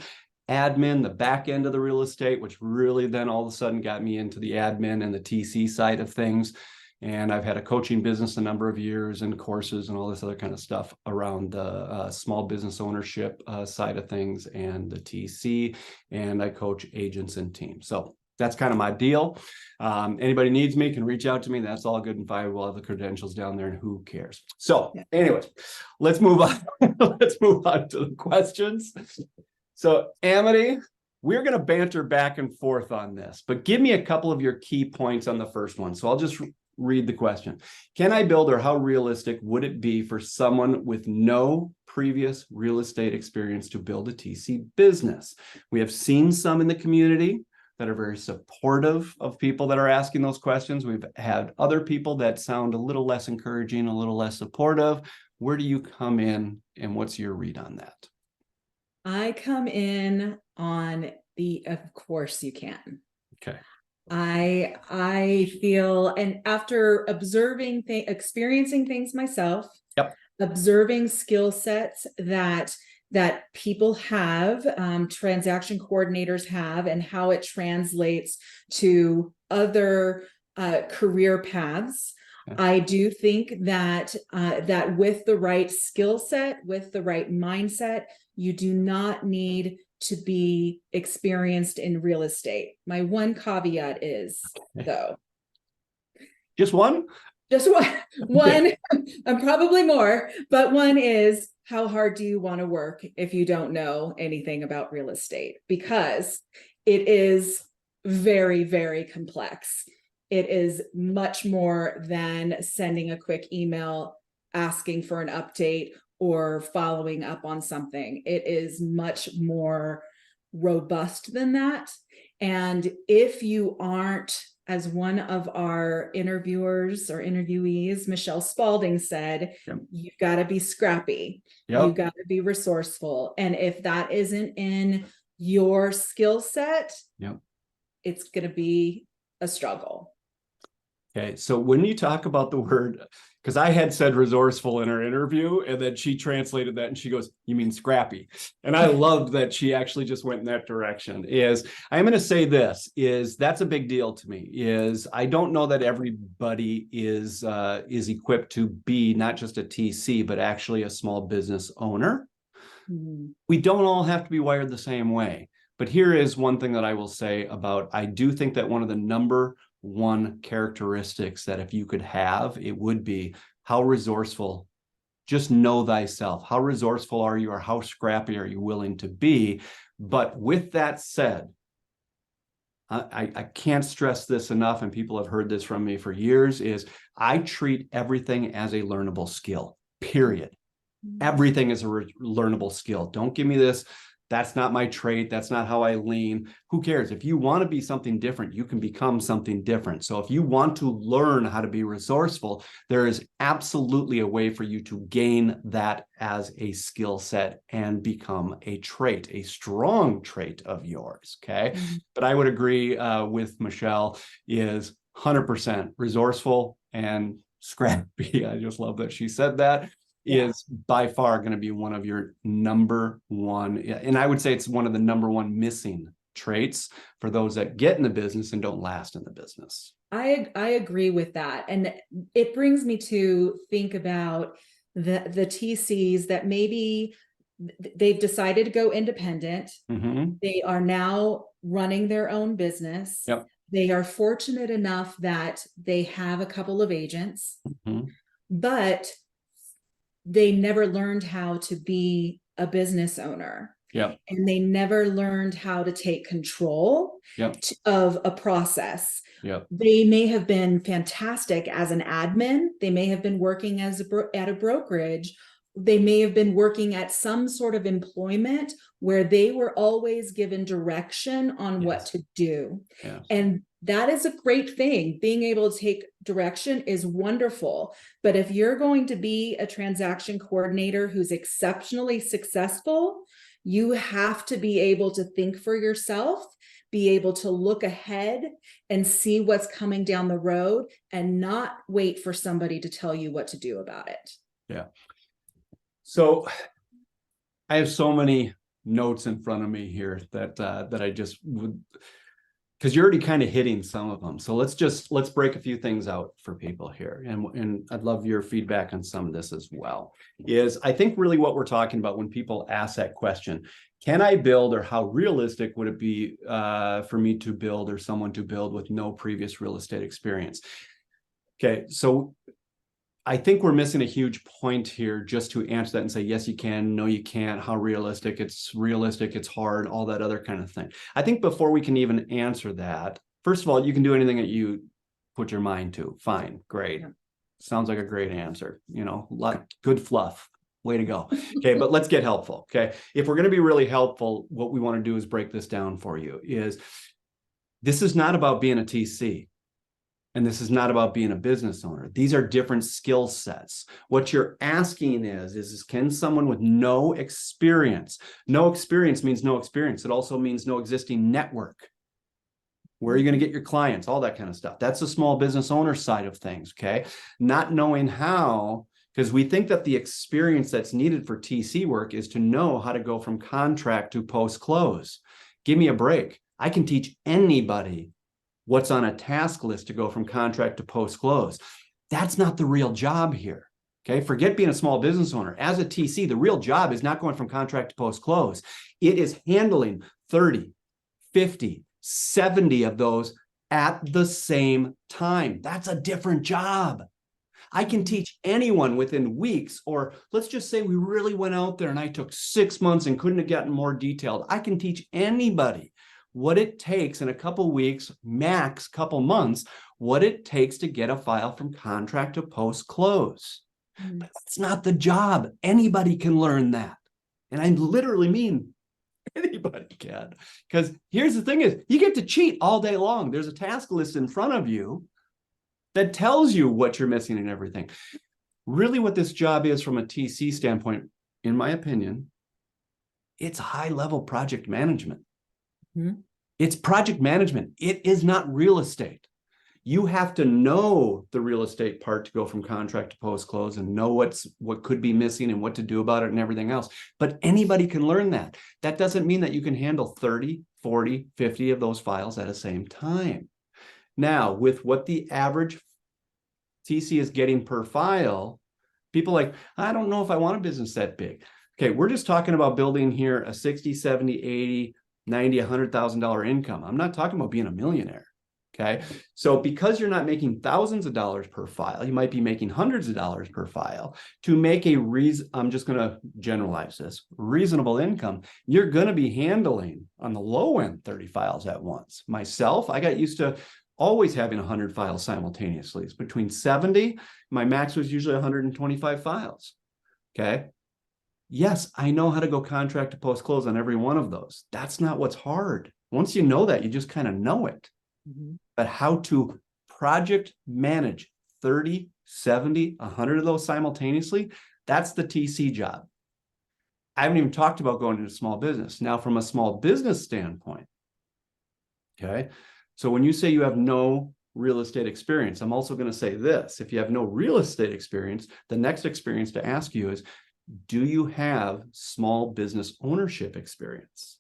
admin, the back end of the real estate, which really then all of a sudden got me into the admin and the TC side of things. And I've had a coaching business a number of years and courses and all this other kind of stuff around the small business ownership side of things and the TC. And I coach agents and teams. So that's kind of my deal. Anybody needs me can reach out to me. That's all good and fine. We'll have the credentials down there and who cares. So anyways, let's move on. Let's move on to the questions. So Amity, we're going to banter back and forth on this, but give me a couple of your key points on the first one. So I'll just read the question. Can I build, or how realistic would it be for someone with no previous real estate experience to build a TC business? We have seen some in the community that are very supportive of people that are asking those questions. We've had other people that sound a little less encouraging, a little less supportive. Where do you come in and what's your read on that? I come in on the, of course you can. Okay. I feel, and after observing experiencing things myself, observing skill sets that people have, transaction coordinators have, and how it translates to other career paths, I do think that that with the right skill set, with the right mindset, you do not need to be experienced in real estate. My one caveat is, though, Just one? just one, probably more, but one is, how hard do you want to work if you don't know anything about real estate? Because it is very, very complex. It is much more than sending a quick email asking for an update or following up on something. It is much more robust than that. And if you aren't, as one of our interviewers or interviewees, Michelle Spalding said, Yep. you've got to be scrappy. Yep. You've got to be resourceful. And if that isn't in your skill set, Yep. it's going to be a struggle. Okay, so when you talk about the word, because I had said resourceful in her interview, and then she translated that and she goes, you mean scrappy? And I loved that she actually just went in that direction. I'm going to say this, that's a big deal to me, I don't know that everybody is equipped to be not just a TC, but actually a small business owner. Mm-hmm. We don't all have to be wired the same way. But here is one thing that I will say about, I do think that one of the number one characteristics that if you could have, it would be how resourceful, just know thyself. How resourceful are you, or how scrappy are you willing to be? But with that said, I can't stress this enough, and people have heard this from me for years, I treat everything as a learnable skill, period. Everything is a learnable skill. Don't give me this, that's not my trait, that's not how I lean. Who cares? If you want to be something different, you can become something different. So if you want to learn how to be resourceful, there is absolutely a way for you to gain that as a skill set and become a trait, a strong trait of yours, okay? Mm-hmm. But I would agree with Michelle, is 100% resourceful and scrappy. I just love that she said that. Is by far going to be one of your number one, and I would say it's one of the number one missing traits for those that get in the business and don't last in the business. I agree with that. And it brings me to think about the TCs that maybe they've decided to go independent. Mm-hmm. They are now running their own business. Yep. They are fortunate enough that they have a couple of agents, mm-hmm. but they never learned how to be a business owner. Yeah. And they never learned how to take control of a process. Yeah. They may have been fantastic as an admin. They may have been working at a brokerage. They may have been working at some sort of employment where they were always given direction on what to do. Yes. And that is a great thing. Being able to take direction is wonderful. But if you're going to be a transaction coordinator who's exceptionally successful, you have to be able to think for yourself, be able to look ahead and see what's coming down the road, and not wait for somebody to tell you what to do about it. Yeah. So I have so many notes in front of me here that I just would, because you're already kind of hitting some of them. So let's break a few things out for people here. And I'd love your feedback on some of this as well. I think really what we're talking about when people ask that question, can I build, or how realistic would it be for me to build, or someone to build with no previous real estate experience? Okay, so I think we're missing a huge point here just to answer that and say, yes, you can, no, you can't, how realistic, it's hard, all that other kind of thing. I think before we can even answer that, first of all, you can do anything that you put your mind to. Fine, great. Yeah. Sounds like a great answer. Good fluff. Way to go. Okay, but let's get helpful. Okay, if we're going to be really helpful, what we want to do is break this down for you. This is not about being a TC. And this is not about being a business owner. These are different skill sets. What you're asking is can someone with no experience means no experience. It also means no existing network. Where are you going to get your clients? All that kind of stuff. That's the small business owner side of things, okay? Not knowing how, because we think that the experience that's needed for TC work is to know how to go from contract to post-close. Give me a break. I can teach anybody what's on a task list to go from contract to post-close. That's not the real job here. Okay, forget being a small business owner. As a TC, the real job is not going from contract to post-close. It is handling 30, 50, 70 of those at the same time. That's a different job. I can teach anyone within weeks, or let's just say we really went out there and I took 6 months and couldn't have gotten more detailed. I can teach anybody what it takes in a couple weeks, max couple months, what it takes to get a file from contract to post-close. But that's not the job. Anybody can learn that. And I literally mean anybody can. Because here's the thing is, you get to cheat all day long. There's a task list in front of you that tells you what you're missing and everything. Really what this job is from a TC standpoint, in my opinion, it's high-level project management. It's project management. It is not real estate. You have to know the real estate part to go from contract to post-close and know what could be missing and what to do about it and everything else. But anybody can learn that. That doesn't mean that you can handle 30, 40, 50 of those files at the same time. Now, with what the average TC is getting per file, people are like, I don't know if I want a business that big. Okay, we're just talking about building here a 60, 70, 80, 90, $100,000 income. I'm not talking about being a millionaire. Okay, so because you're not making thousands of dollars per file, you might be making hundreds of dollars per file. To make a I'm just going to generalize this, reasonable income, you're going to be handling on the low end 30 files at once. Myself, I got used to always having 100 files simultaneously. It's between 70, my max was usually 125 files. Okay. Yes, I know how to go contract to post-close on every one of those. That's not what's hard. Once you know that, you just kind of know it. But how to project manage 30, 70, 100 of those simultaneously, that's the TC job. I haven't even talked about going into small business. Now, from a small business standpoint, okay, so when you say you have no real estate experience, I'm also going to say this. If you have no real estate experience, the next experience to ask you is, do you have small business ownership experience?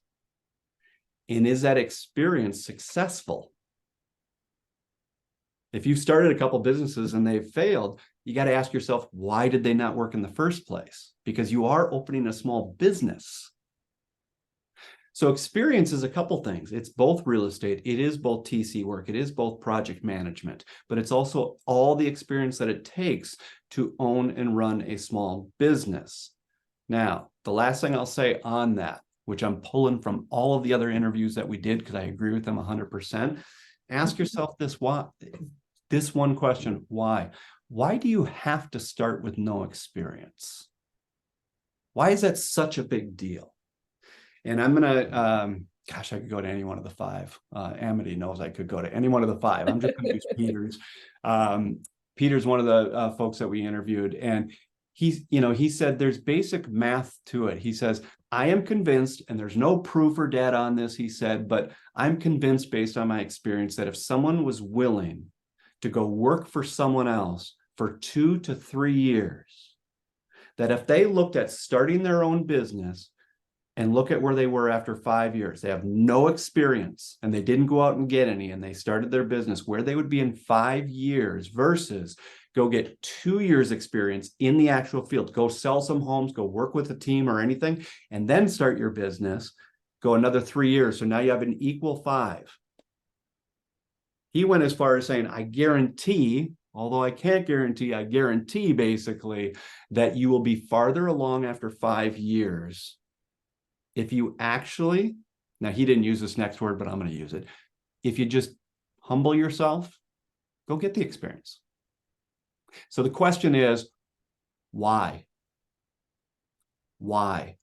And is that experience successful? If you've started a couple businesses and they've failed, you got to ask yourself, why did they not work in the first place? Because you are opening a small business. So experience is a couple things. It's both real estate. It is both TC work. It is both project management, but it's also all the experience that it takes to own and run a small business. Now, the last thing I'll say on that, which I'm pulling from all of the other interviews that we did, because I agree with them 100%, ask yourself this one question, why? Why do you have to start with no experience? Why is that such a big deal? And I'm going to, gosh, I could go to any one of the five. Amity knows I could go to any one of the five. I'm just going to use Peter's. Peter's one of the folks that we interviewed, and he said there's basic math to it. He says, I am convinced, and there's no proof or data on this, he said, but I'm convinced based on my experience that if someone was willing to go work for someone else for 2 to 3 years, that if they looked at starting their own business and look at where they were after 5 years, they have no experience and they didn't go out and get any, and they started their business, where they would be in 5 years versus go get 2 years experience in the actual field, go sell some homes, go work with a team or anything, and then start your business, go another 3 years. So now you have an equal 5. He went as far as saying, I guarantee, although I can't guarantee, I guarantee basically that you will be farther along after 5 years if you actually, now he didn't use this next word, but I'm going to use it. If you just humble yourself, go get the experience. So the question is, why? Why?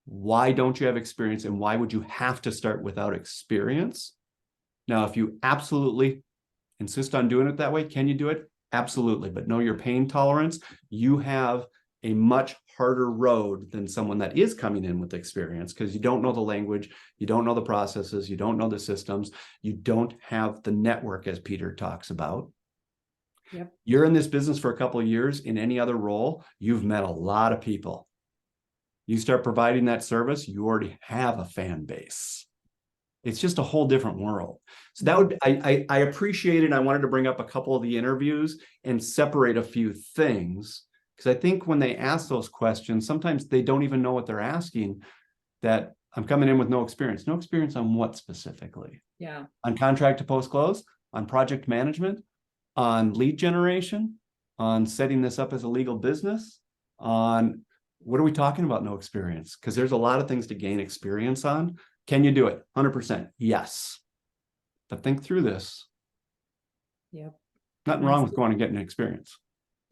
Why don't you have experience, and why would you have to start without experience? Now, if you absolutely insist on doing it that way, can you do it? Absolutely. But know your pain tolerance. You have a much harder road than someone that is coming in with experience, because you don't know the language, you don't know the processes, you don't know the systems, you don't have the network, as Peter talks about. Yep. You're in this business for a couple of years. In any other role, you've met a lot of people. You start providing that service, you already have a fan base. It's just a whole different world. So that would, I appreciate it. I wanted to bring up a couple of the interviews and separate a few things, because I think when they ask those questions, sometimes they don't even know what they're asking, that I'm coming in with no experience. No experience on what specifically? Yeah. On contract to post close, on project management, on lead generation, on setting this up as a legal business, on what are we talking about? No experience, because there's a lot of things to gain experience on. Can you do it? 100%. Yes. But think through this. Yep. Nothing wrong with going and getting an experience.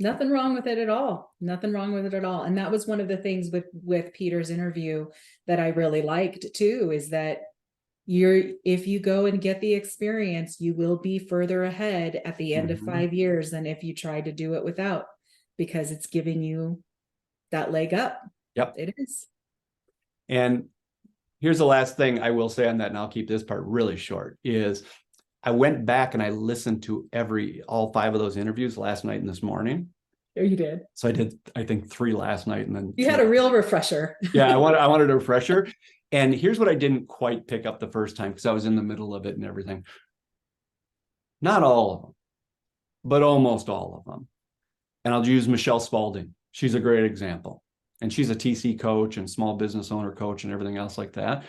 Nothing wrong with it at all. Nothing wrong with it at all. And that was one of the things with Peter's interview that I really liked too, is that if you go and get the experience, you will be further ahead at the end of 5 years than if you try to do it without, because it's giving you that leg up. Yep. It is. And here's the last thing I will say on that, and I'll keep this part really short, is I went back and I listened to all 5 of those interviews last night and this morning. Oh, you did. So I did, I think 3 last night, and then you had a real refresher. Yeah, I wanted a refresher. And here's what I didn't quite pick up the first time, because I was in the middle of it and everything. Not all of them, but almost all of them. And I'll use Michelle Spalding. She's a great example. And she's a TC coach and small business owner coach and everything else like that.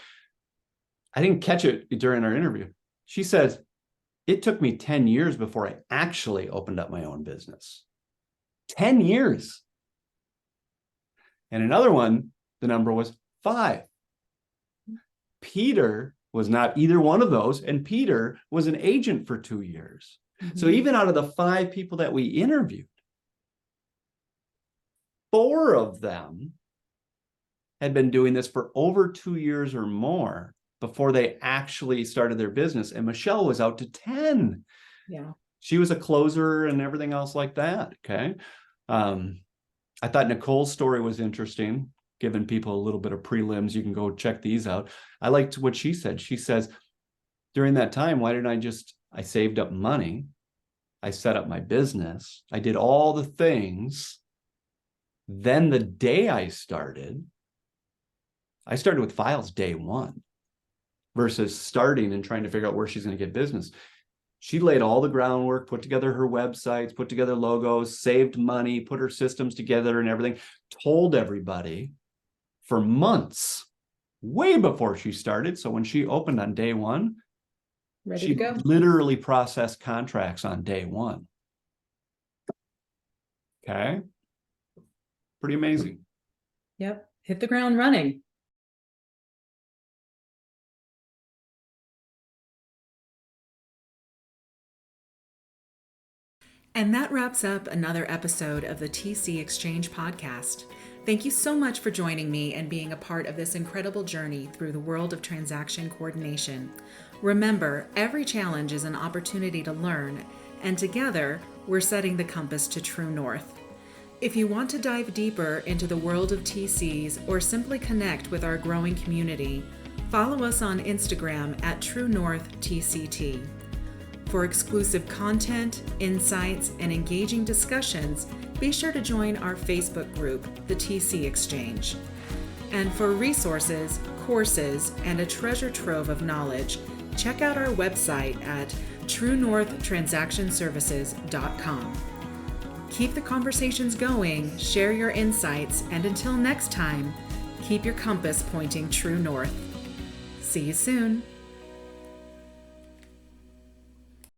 I didn't catch it during our interview. She says, it took me 10 years before I actually opened up my own business. 10 years. And another one, the number was 5. Peter was not either one of those, and Peter was an agent for 2 years. So even out of the 5 people that we interviewed, 4 of them had been doing this for over 2 years or more before they actually started their business. And Michelle was out to 10. Yeah. She was a closer and everything else like that. Okay. I thought Nicole's story was interesting, giving people a little bit of prelims. You can go check these out. I liked what she said. She says, during that time, why didn't I saved up money. I set up my business. I did all the things. Then the day I started with files day 1 versus starting and trying to figure out where she's going to get business. She laid all the groundwork, put together her websites, put together logos, saved money, put her systems together and everything, told everybody for months, way before she started. So when she opened on day 1, Ready she to go. literally processed contracts on day 1. Okay. Pretty amazing. Yep. Hit the ground running. And that wraps up another episode of the TC Exchange podcast. Thank you so much for joining me and being a part of this incredible journey through the world of transaction coordination. Remember, every challenge is an opportunity to learn, and together, we're setting the compass to true north. If you want to dive deeper into the world of TCs or simply connect with our growing community, follow us on Instagram at TrueNorthTCT. For exclusive content, insights, and engaging discussions, be sure to join our Facebook group, the TC Exchange. And for resources, courses, and a treasure trove of knowledge, check out our website at TrueNorthTransactionServices.com. Keep the conversations going, share your insights, and until next time, keep your compass pointing true north. See you soon.